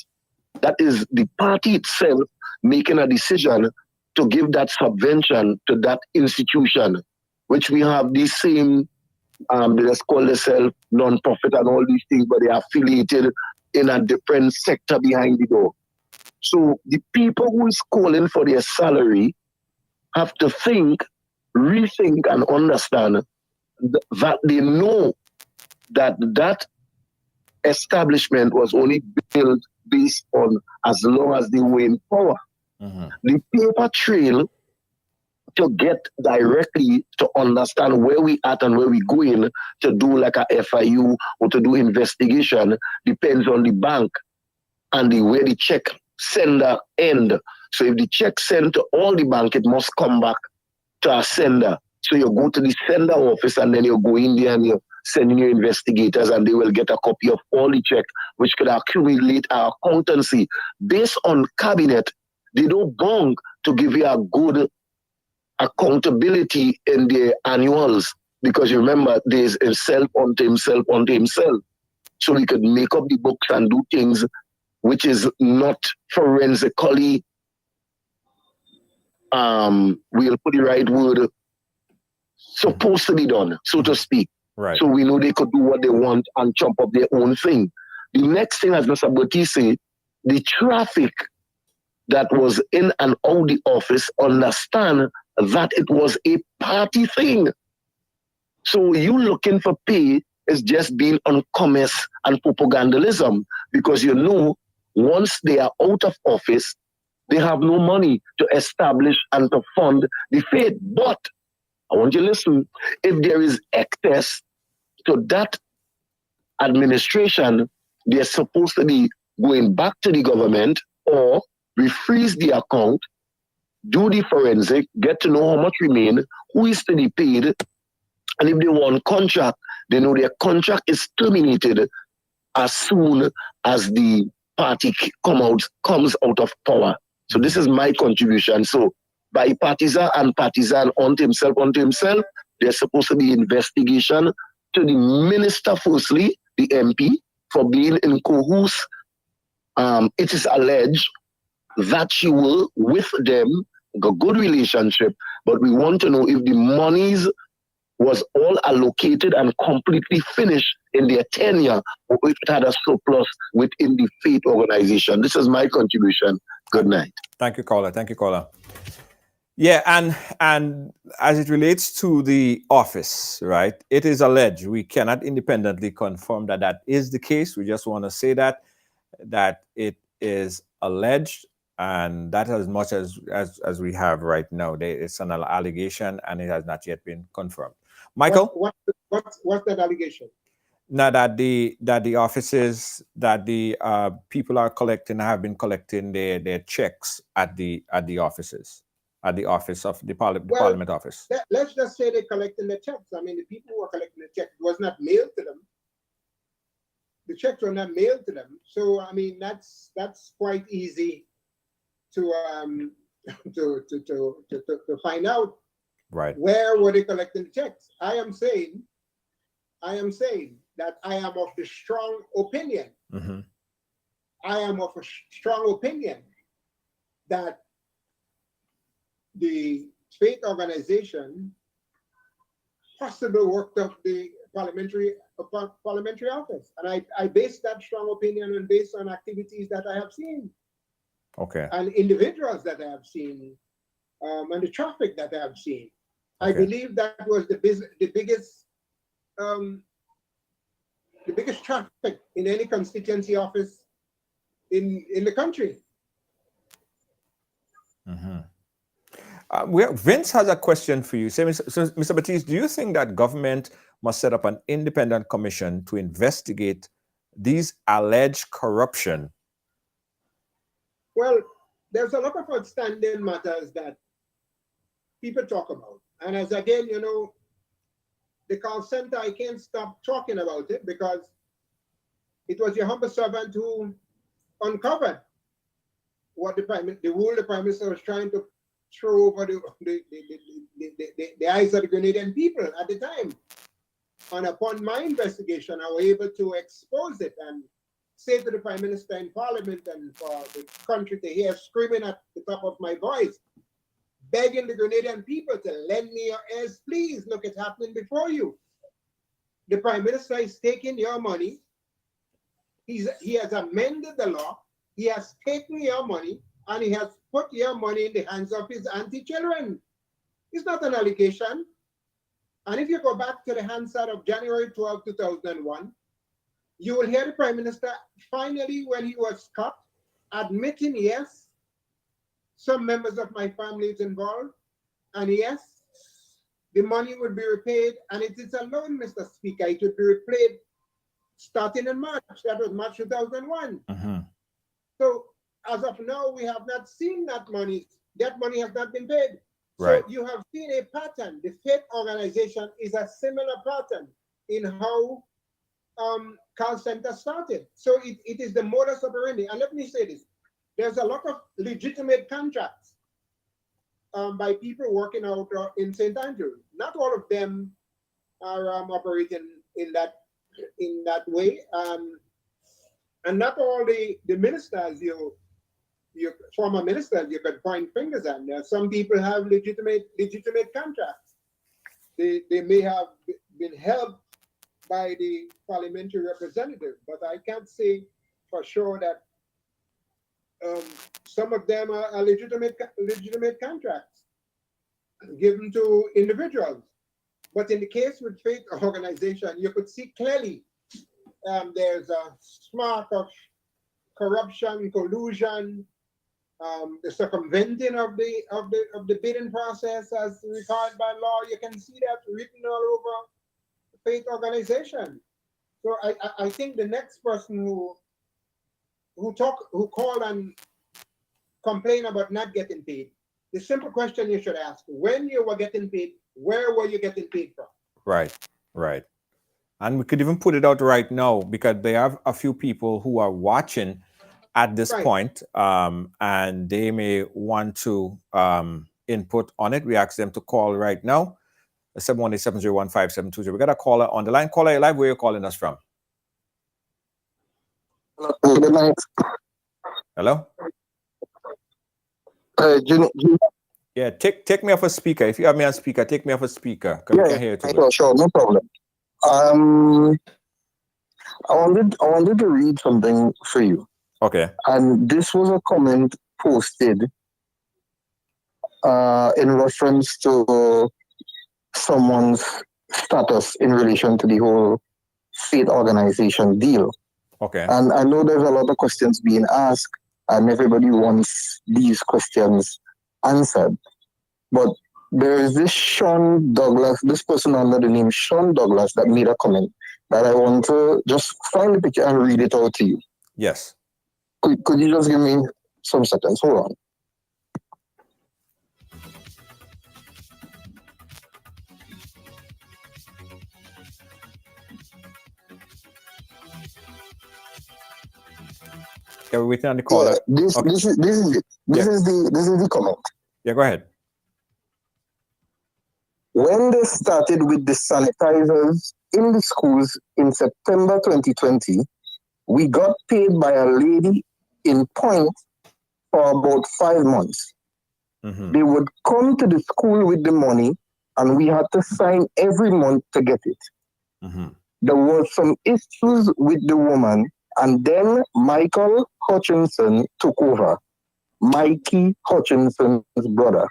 that is the party itself making a decision to give that subvention to that institution, which we have the same, they just call themselves non-profit and all these things, but they are affiliated in a different sector behind the door. So the people who is calling for their salary have to think, rethink, and understand that they know that that establishment was only built based on as long as they were in power. The paper trail to get directly to understand where we at and where we going to do like a FIU or to do investigation depends on the bank and where the check sender end. So if the check sent to all the bank, it must come back to a sender. So you go to the sender office and then you go in there and you sending your investigators and they will get a copy of all the check, which could accumulate our accountancy. Based on cabinet, they don't bong to give you a good accountability in their annuals, because you remember there's himself onto himself onto himself. So we could make up the books and do things which is not forensically, we'll put the right word, supposed to be done, so to speak. Right. So we know they could do what they want and chop up their own thing. The next thing, as Mr. Baptiste said, the traffic that was in and out the office, understand that it was a party thing. So you looking for pay is just being on commerce and propagandalism, because you know once they are out of office, they have no money to establish and to fund the faith. But I want you to listen, if there is excess to that administration, they're supposed to be going back to the government, or we freeze the account, do the forensic, get to know how much remain, who is to be paid, and if they want contract, they know their contract is terminated as soon as the party comes out of power. So this is my contribution. So bipartisan and partisan onto himself, there's supposed to be investigation to the minister firstly, the MP, for being in cahoots. It is alleged that she will, with them, a good relationship, but we want to know if the monies was all allocated and completely finished in their tenure, or if it had a surplus within the faith organization. This is my contribution. Good night. Thank you, caller. Thank you, caller. Yeah, and as it relates to the office, right, it is alleged. We cannot independently confirm that that is the case. We just want to say that it is alleged, and that as much as we have right now. It's an allegation, and it has not yet been confirmed. Michael, what's that allegation? Now that the offices that the people are collecting have been collecting their checks at the offices, at the office of the Parliament office. Let's just say they're collecting the checks. I mean, the people who are collecting the checks was not mailed to them. The checks were not mailed to them. So I mean, that's quite easy to find out. Right. Where were they collecting the checks? I am saying that I am of the strong opinion. Mm-hmm. I am of a strong opinion that the faith organization possibly worked up the parliamentary office. And I base that strong opinion and based on activities that I have seen. Okay. And individuals that I have seen, and the traffic that I have seen. Okay. I believe that was the biggest traffic in any constituency office in the country. Mm-hmm. Vince has a question for you. Say, Mr. Baptiste, do you think that government must set up an independent commission to investigate these alleged corruption? Well, there's a lot of outstanding matters that people talk about. And as again, the call center, I can't stop talking about it because it was your humble servant who uncovered what the Prime Minister was trying to throw over the eyes of the Grenadian people at the time. And upon my investigation, I was able to expose it and say to the Prime Minister in Parliament and for the country to hear screaming at the top of my voice, begging the Grenadian people to lend me your ears, please. Look, it's happening before you. The Prime Minister is taking your money. He has amended the law. He has taken your money and he has put your money in the hands of his auntie-children. It's not an allegation. And if you go back to the Hansard of January 12, 2001, you will hear the Prime Minister finally, when he was caught, admitting, yes, some members of my family is involved, and yes, the money would be repaid, and it is a loan, Mr. Speaker. It would be repaid starting in March. That was March 2001. Mm-hmm. So as of now, we have not seen that money. That money has not been paid. Right. So you have seen a pattern. The faith organization is a similar pattern in how call center started. So it is the modus operandi. And let me say this. There's a lot of legitimate contracts by people working out in St. Andrews. Not all of them are operating in that way. And not all the ministers, your former ministers, you could point fingers at. Some people have legitimate contracts. They may have been helped by the parliamentary representative, but I can't say for sure that some of them are legitimate contracts given to individuals. But in the case with faith organization, you could see clearly there's a smack of corruption, collusion, the circumventing of the bidding process as required by law. You can see that written all over the faith organization. So I think the next person who call and complain about not getting paid, the simple question you should ask: when you were getting paid, where were you getting paid from? Right. And we could even put it out right now because they have a few people who are watching at this point, and they may want to input on it. We ask them to call right now, 718-701-5720. We got a caller on the line. Caller, live, where are you calling us from? Good night. Hello? Jimmy. Yeah, take me off a speaker. If you have me on speaker, take me off a speaker because we can hear you too good. Sure, no problem. I wanted to read something for you. Okay. And this was a comment posted in reference to someone's status in relation to the whole faith organization deal. Okay. And I know there's a lot of questions being asked, and everybody wants these questions answered. But there is this Sean Douglas, this person under the name Sean Douglas, that made a comment that I want to just find the picture and read it out to you. Yes. Could you just give me some seconds? Hold on. Yeah, we're waiting on the caller. Yeah, this is it. This is the comment. Yeah, go ahead. When they started with the sanitizers in the schools in September 2020, we got paid by a lady in point for about 5 months. Mm-hmm. They would come to the school with the money, and we had to sign every month to get it. Mm-hmm. There was some issues with the woman, and then Michael Hutchinson took over. Mikey Hutchinson's brother.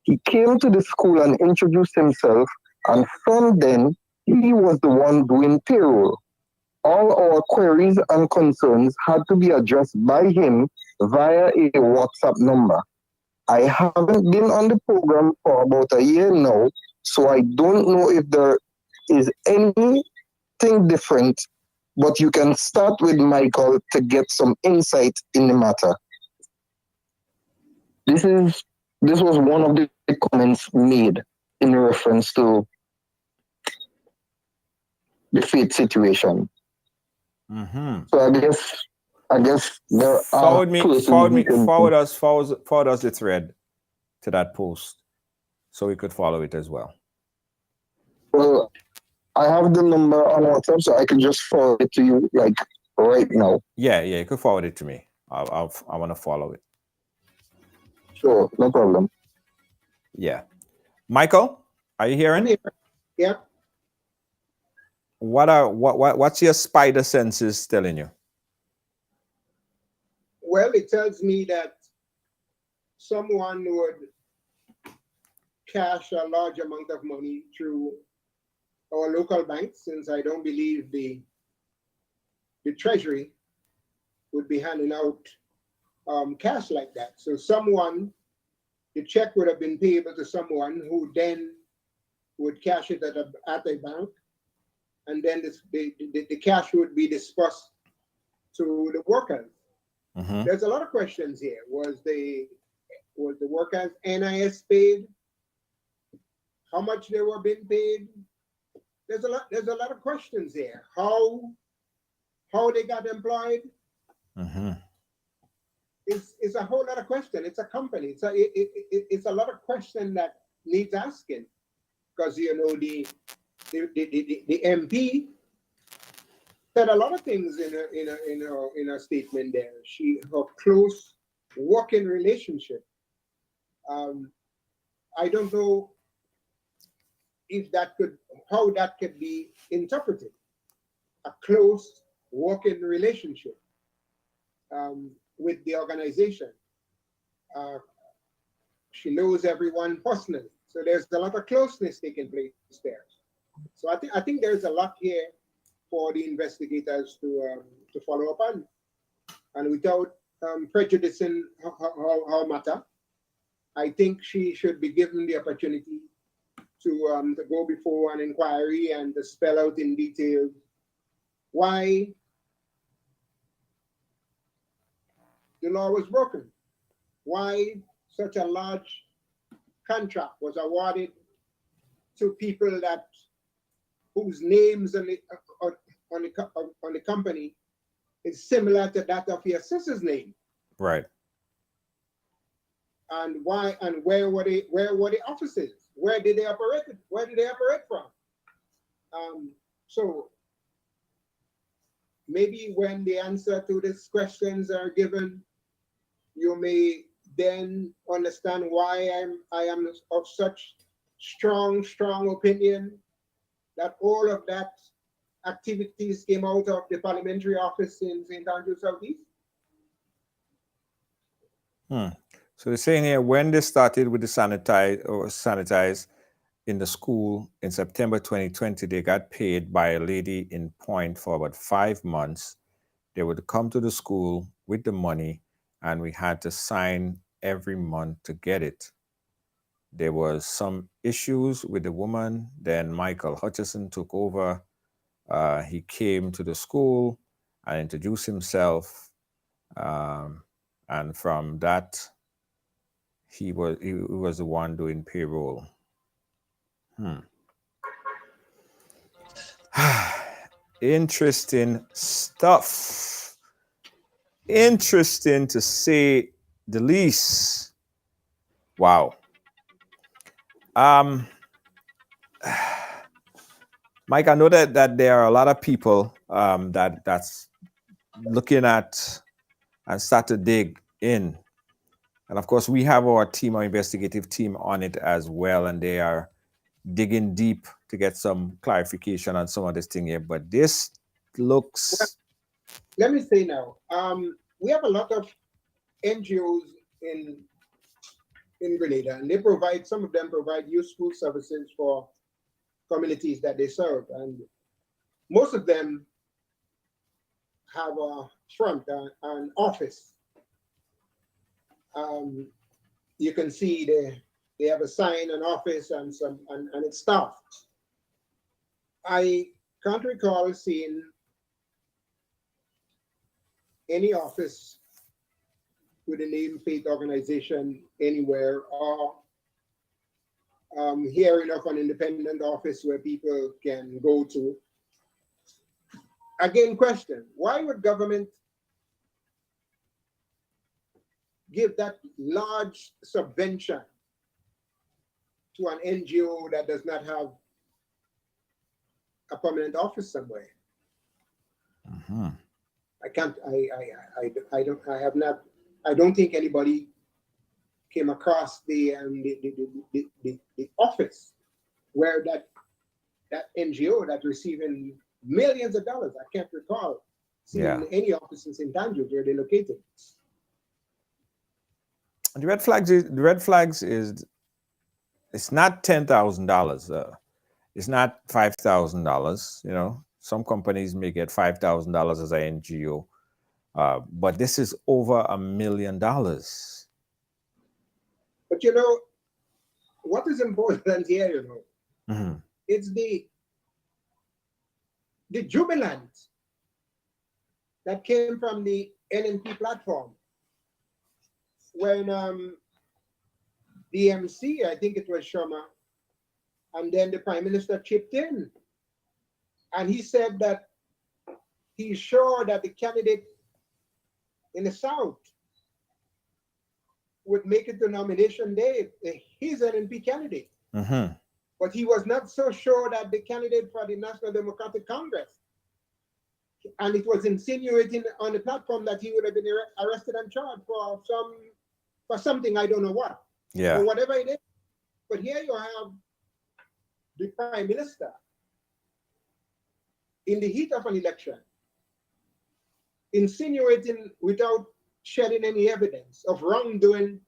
He came to the school and introduced himself, and from then, he was the one doing payroll. All our queries and concerns had to be addressed by him via a WhatsApp number. I haven't been on the program for about a year now, so I don't know if there is anything different, but you can start with Michael to get some insight in the matter. This was one of the comments made in reference to the faith situation. Mm-hmm. So I guess there are persons we can forward us the thread to that post so we could follow it as well. well, I have the number on WhatsApp, so I can just forward it to you like right now. Yeah, you could forward it to me. I want to follow it. Sure, no problem. Yeah. Michael, are you hearing? Yeah. What's your spider senses telling you? Well, it tells me that someone would cash a large amount of money through our local banks, since I don't believe the Treasury would be handing out cash like that. So the check would have been payable to someone who then would cash it at a bank, and then the cash would be dispersed to the workers. Mm-hmm. There's a lot of questions here. Was the workers NIS paid? How much they were being paid? There's a lot of questions here. How they got employed? Mm-hmm. It's a whole lot of question. It's a company. It's a lot of question that needs asking, because the MP said a lot of things in a statement there. Her close working relationship. I don't know how that could be interpreted. A close working relationship with the organization. She knows everyone personally, so there's a lot of closeness taking place there. So I think there's a lot here for the investigators to follow up on, and without prejudicing her matter, I think she should be given the opportunity to go before an inquiry and to spell out in detail why the law was broken, why such a large contract was awarded to people whose names on the company is similar to that of your sister's name. Right. And why and where were the offices? Where did they operate from? So maybe when the answer to these questions are given, you may then understand why I am of such strong opinion that all of that activities came out of the parliamentary office in St. Andrew Southeast. So they're saying here when they started with the sanitize in the school in September 2020, they got paid by a lady in Point for about 5 months. They would come to the school with the money, and we had to sign every month to get it. There was some issues with the woman. Then Michael Hutchison took over. He came to the school and introduced himself. And from that, he was the one doing payroll. Interesting stuff. Interesting to say the least. Wow. Mike, I know that there are a lot of people that's looking at and start to dig in. And of course, we have our team, our investigative team on it as well, and they are digging deep to get some clarification on some of this thing here. But this looks... Well, let me say now, we have a lot of NGOs in Grenada, and some of them provide useful services for communities that they serve, and most of them have a front, an office you can see they have a sign, an office, and it's staffed. I can't recall seeing any office with a name faith organization anywhere, or hearing of an independent office where people can go to. Again, question, why would government give that large subvention to an NGO that does not have a permanent office somewhere? I can't, I don't think anybody came across the office where that NGO that's receiving millions of dollars, I can't recall seeing any office in St. Andrews where they're located. The red flags is it's not $10,000. It's not $5,000. You know, some companies may get $5,000 as an NGO, but this is over $1 million. But you know, what is important here, you know, it's the jubilant that came from the NNP platform when the MC, I think it was Sharma, and then the Prime Minister chipped in, and he said that he's sure that the candidate in the South would make it to nomination day. He's an NP candidate. But he was not so sure that the candidate for the National Democratic Congress, and it was insinuating on the platform that he would have been arrested and charged for something, I don't know what. Yeah. Or whatever it is. But here you have the Prime Minister in the heat of an election, insinuating without shedding any evidence of wrongdoing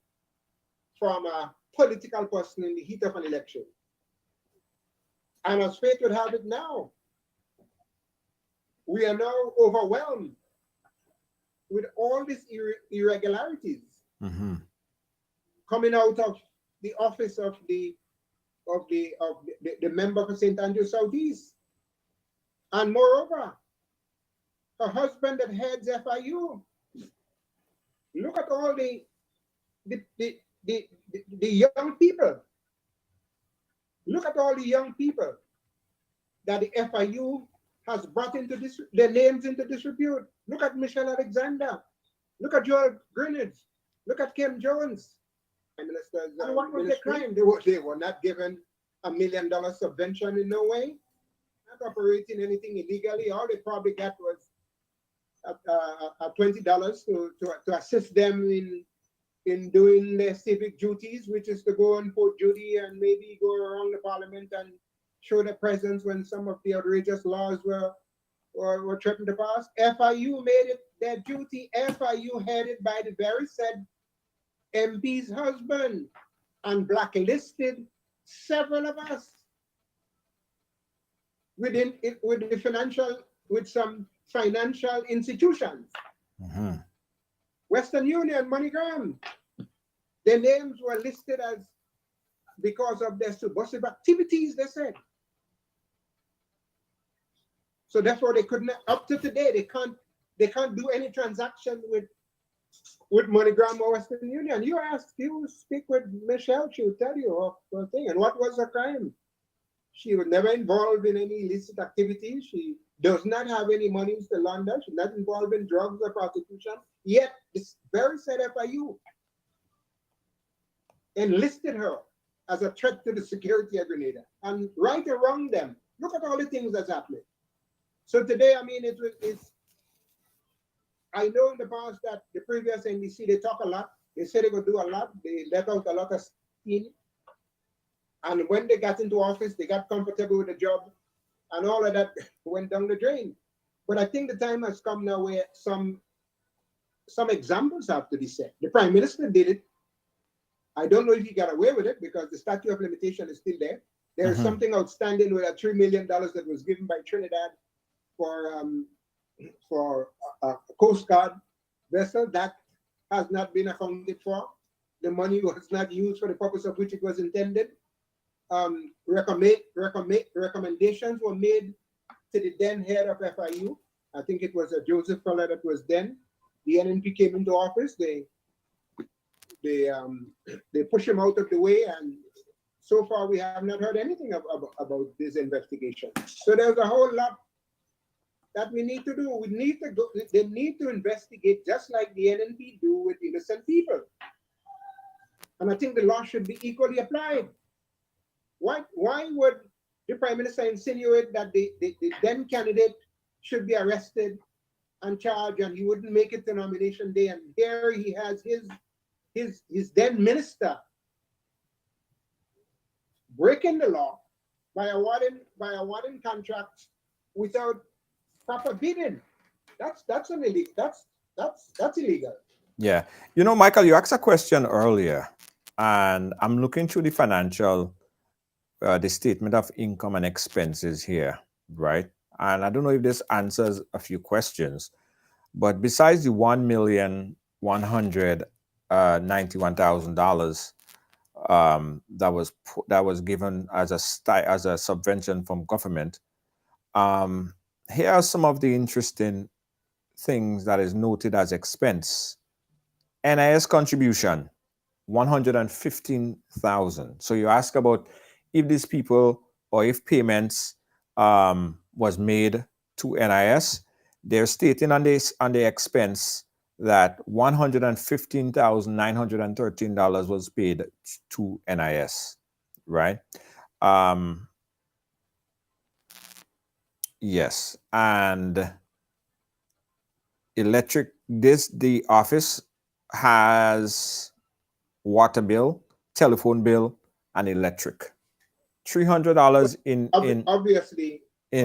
from a political person in the heat of an election. And as fate would have it now, we are now overwhelmed with all these irregularities coming out of the office of the member for St. Andrews Southeast. And moreover, her husband that heads FIU. Look at all the young people. Look at all the young people that the FIU has brought into this, their names into disrepute. Look at Michelle Alexander. Look at Joel Greenidge. Look at Kim Jones. And what was their crime? They were not given $1 million subvention in no way, not operating anything illegally. All they probably got was $20 to assist them in doing their civic duties, which is to go on port duty and maybe go around the parliament and show their presence when some of the outrageous laws were threatened to pass. FIU made it their duty. FIU headed by the very said MP's husband and blacklisted several of us with some financial institutions. Western Union, MoneyGram, their names were listed as because of their subversive activities, they said. So therefore they couldn't, up to today, they can't do any transaction with MoneyGram or Western Union. You speak with Michelle, she will tell you of thing. And what was her crime? She was never involved in any illicit activities. She does not have any monies to launder. She's not involved in drugs or prostitution. Yet this very said FIU enlisted her as a threat to the security of Grenada. And right or wrong them, look at all the things that's happening. So today, I mean, it's I know in the past that the previous NDC, they talk a lot. They said they would do a lot. They let out a lot of steam. And when they got into office, they got comfortable with the job, and all of that went down the drain. But I think the time has come now where some examples have to be set. The Prime Minister did it. I don't know if he got away with it because the statute of limitation is still there. There is something outstanding with a $3 million that was given by Trinidad for a Coast Guard vessel that has not been accounted for. the money was not used for the purpose of which it was intended. Recommendations were made to the then head of FIU. I think it was a Joseph Fuller that was then. The NNP came into office. They push him out of the way, and so far we have not heard anything about this investigation. So there's a whole lot that we need to do. They need to investigate just like the NNP do with innocent people. And I think the law should be equally applied. Why would the Prime Minister insinuate that the then candidate should be arrested and charged and he wouldn't make it to nomination day, and here he has his then minister breaking the law by awarding contracts without proper bidding? That's illegal. That's illegal. Yeah. You know, Michael, you asked a question earlier, and I'm looking through the financial, the statement of income and expenses here, right? And I don't know if this answers a few questions, but besides the $1,191,000 that was given as a subvention from government, here are some of the interesting things that is noted as expense. NIS contribution, 115,000. So you ask about if these people or if payments was made to NIS. They're stating on the expense that $115,913 was paid to NIS, right? Yes, and electric. The office has water bill, telephone bill, and electric. $300 in obviously the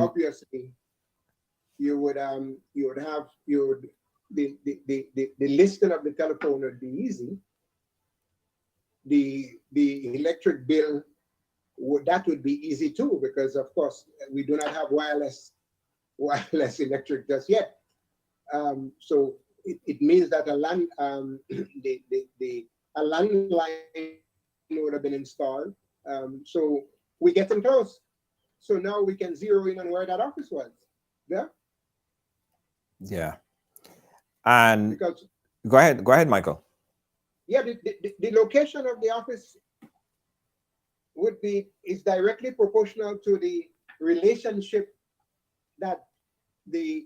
listing of the telephone would be easy. The electric bill would be easy too, because of course we do not have wireless electric just yet. So it means that a landline would have been installed. So we're getting close. So now we can zero in on where that office was. Yeah. Yeah. And because, go ahead, Michael. Yeah, the location of the office is directly proportional to the relationship that the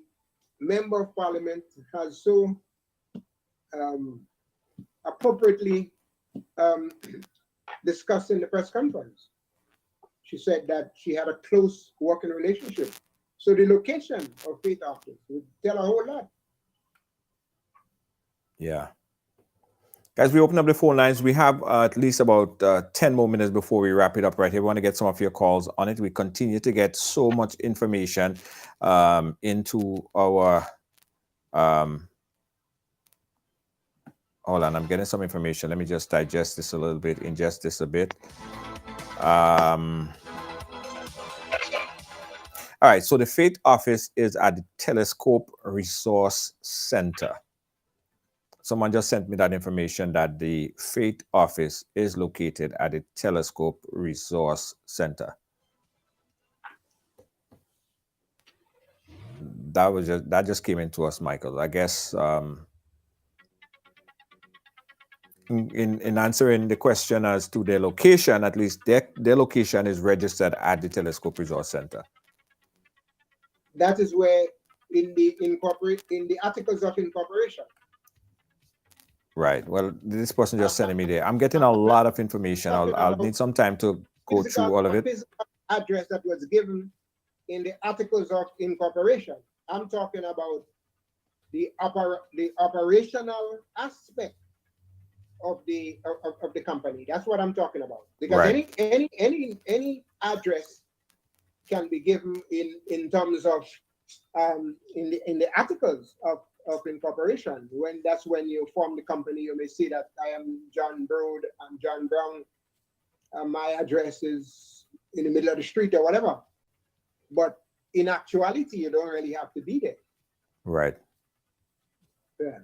Member of Parliament has so appropriately discussed in the press conference. She said that she had a close working relationship. So the location of Faith Office would tell a whole lot. Yeah. Guys, we open up the phone lines. We have at least about 10 more minutes before we wrap it up right here. We want to get some of your calls on it. We continue to get so much information into our... hold on, I'm getting some information. Let me just digest this a little bit, ingest this a bit. All right, so the Faith Office is at the Telescope Resource Center. Someone just sent me that information that the Faith Office is located at the Telescope Resource Center. That just came into us, Michael. I guess in answering the question as to their location, at least their location is registered at the Telescope Resource Center. That is where in the articles of incorporation. Right. Well, this person just sending me there. I'm getting a lot of information. I'll need some time to go through all of it. Physical address that was given in the articles of incorporation. I'm talking about the operational aspect of the company. That's what I'm talking about. Because right. any address can be given in terms of in the articles of incorporation. That's when you form the company, you may see that I am John Broad, I'm John Brown, my address is in the middle of the street or whatever. But in actuality, you don't really have to be there. Right. Yeah.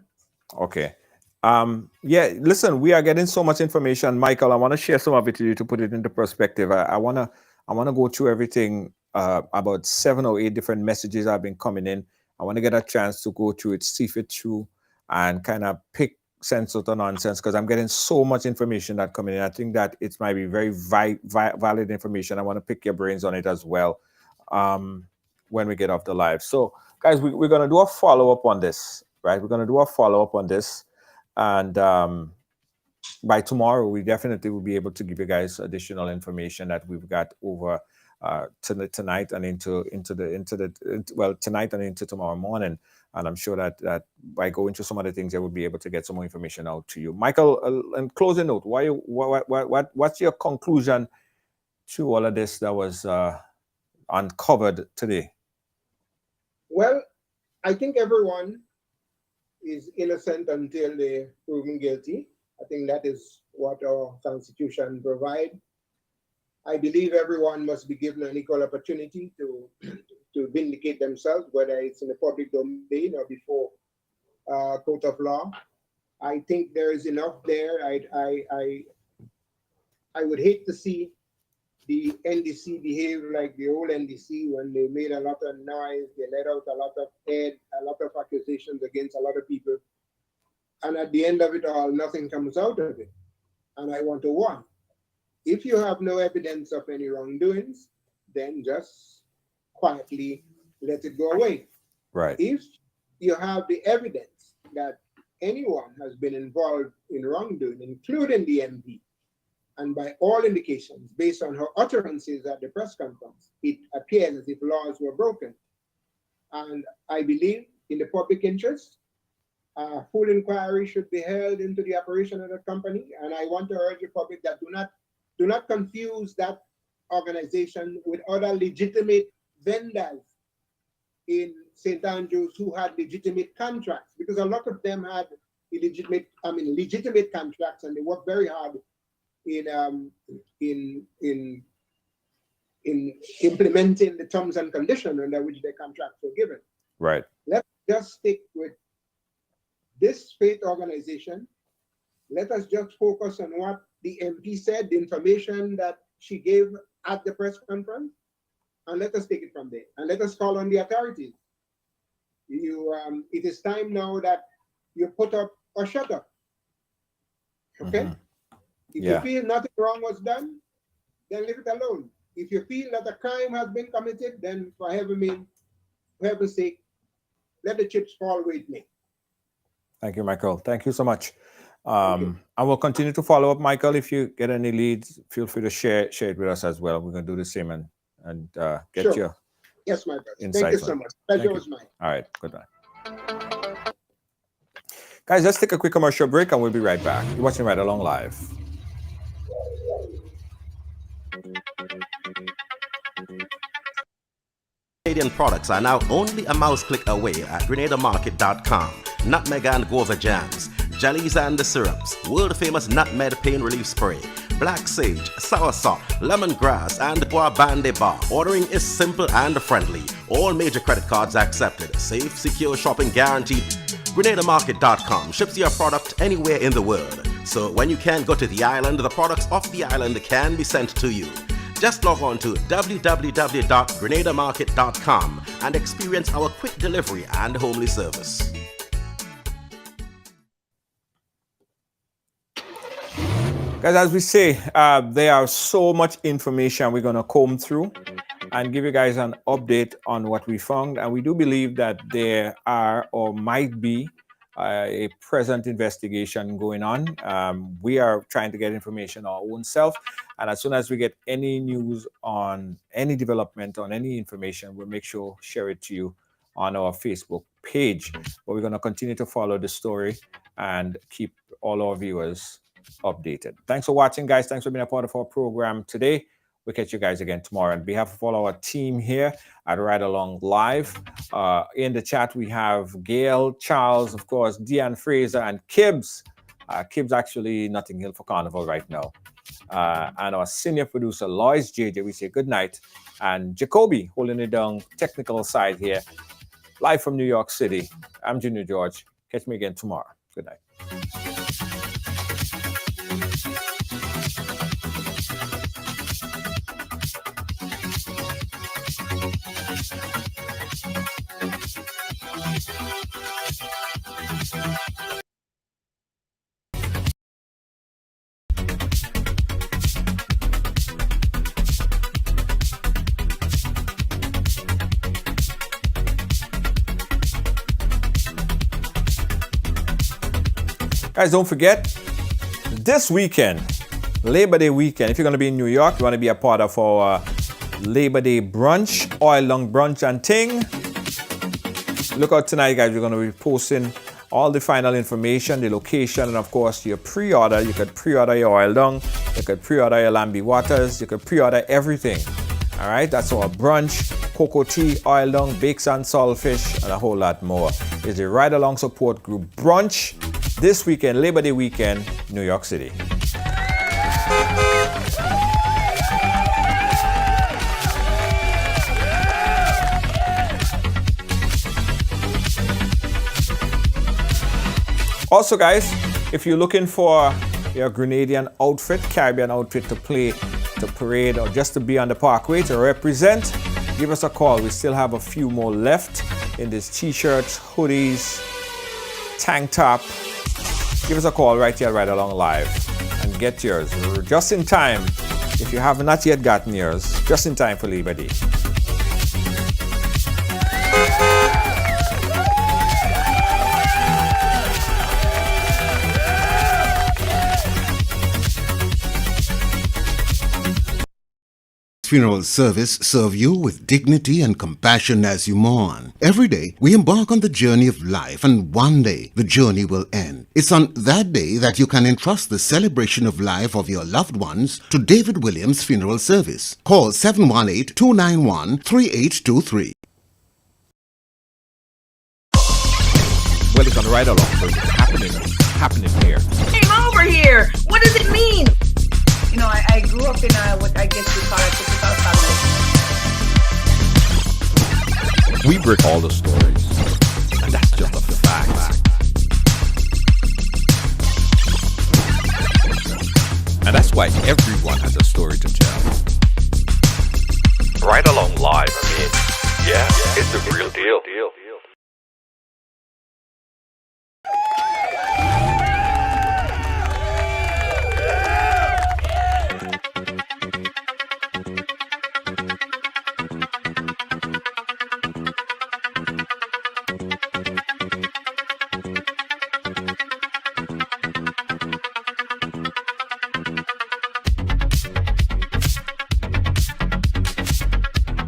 Okay. Yeah, listen, we are getting so much information, Michael. I want to share some of it to you to put it into perspective. I wanna go through everything. About 7 or 8 different messages have been coming in. I want to get a chance to go through it, sift it through, and kind of pick sense out of nonsense because I'm getting so much information that coming in. I think that it might be very valid information. I want to pick your brains on it as well when we get off the live. So, guys, we're going to do a follow up on this, right? We're going to do a follow up on this. And by tomorrow, we definitely will be able to give you guys additional information that we've got over tonight and tonight and into tomorrow morning. And I'm sure that by going through some of the things, I will be able to get some more information out to you. Michael, in closing note, what's your conclusion to all of this that was uncovered today? Well, I think everyone is innocent until they're proven guilty. I think that is what our Constitution provides. I believe everyone must be given an equal opportunity to vindicate themselves, whether it's in the public domain or before court of law. I think there is enough there. I would hate to see the NDC behave like the old NDC when they made a lot of noise, they let out a lot of accusations against a lot of people. And at the end of it all, nothing comes out of it. And I want to warn, if you have no evidence of any wrongdoings, then just quietly let it go away. Right. If you have the evidence that anyone has been involved in wrongdoing, including the MP, and by all indications, based on her utterances at the press conference, it appears as if laws were broken. And I believe in the public interest, full inquiry should be held into the operation of the company. And I want to urge the public that do not confuse that organization with other legitimate vendors in St. Andrews who had legitimate contracts, because a lot of them had legitimate contracts, and they worked very hard in implementing the terms and conditions under which their contracts were given. Right. Let's just stick with this faith organization. Let us just focus on what the MP said, the information that she gave at the press conference, and let us take it from there. And let us call on the authorities. It is time now that you put up or shut up. Okay? Mm-hmm. If you feel nothing wrong was done, then leave it alone. If you feel that a crime has been committed, then for heaven's sake, let the chips fall where it may. Thank you, Michael. Thank you so much. I will continue to follow up, Michael. If you get any leads, feel free to share it with us as well. We're going to do the same and get your Yes, my brother. insights. Thank you so much. Pleasure was mine. All right, good night. Guys, let's take a quick commercial break and we'll be right back. You're watching Right Along Live. Canadian products are now only a mouse click away at GrenadaMarket.com. Nutmeg and guava jams, jellies and syrups, world famous nutmeg pain relief spray, black sage, soursop, lemongrass, and guabande bar. Ordering is simple and friendly. All major credit cards accepted. Safe, secure shopping guaranteed. GrenadaMarket.com ships your product anywhere in the world. So when you can't go to the island, the products off the island can be sent to you. Just log on to www.grenadamarket.com and experience our quick delivery and homely service. Guys, as we say, there are so much information we're going to comb through and give you guys an update on what we found. And we do believe that there are or might be a present investigation going on. We are trying to get information our own self. And as soon as we get any news on any development, on any information, we'll make sure share it to you on our Facebook page. But we're going to continue to follow the story and keep all our viewers updated. Thanks for watching, guys. Thanks for being a part of our program today. We'll catch you guys again tomorrow. On behalf of all our team here at Ride Along Live, in the chat we have Gail, Charles, of course, Deanne Fraser, and Kibbs. Kibbs actually Notting Hill for Carnival right now. And our senior producer, Lois JJ, we say good night. And Jacoby holding it down, technical side here, live from New York City. I'm Junior George. Catch me again tomorrow. Good night. Guys, don't forget, this weekend, Labor Day weekend, if you're going to be in New York, you want to be a part of our Labor Day brunch, oil long brunch and ting. Look out tonight, guys. We're going to be posting all the final information, the location, and of course, your pre-order. You could pre-order your oil dung, you could pre-order your Lambie waters, you could pre-order everything. All right, that's our brunch, cocoa tea, oil dung, bakes and saltfish, and a whole lot more. It's the Ride Along Support Group brunch this weekend, Labor Day weekend, New York City. Also, guys, if you're looking for your Grenadian outfit, Caribbean outfit to play, to parade, or just to be on the parkway to represent, give us a call. We still have a few more left in these t-shirts, hoodies, tank top. Give us a call right here, Ride Along Live, and get yours. We're just in time. If you have not yet gotten yours, just in time for Labor Day. Funeral service serve you with dignity and compassion as you mourn. Every day, we embark on the journey of life, and one day, the journey will end. It's on that day that you can entrust the celebration of life of your loved ones to David Williams Funeral Service. Call 718-291-3823. Well, it's on the Ride Along, so it's happening here. Came over here. What does it mean? You know, I grew up in what I guess we call a typical family. We break all the stories, and that's just a fact. And that's why everyone has a story to tell. Ride Along Live, I mean, yeah, it's the real deal.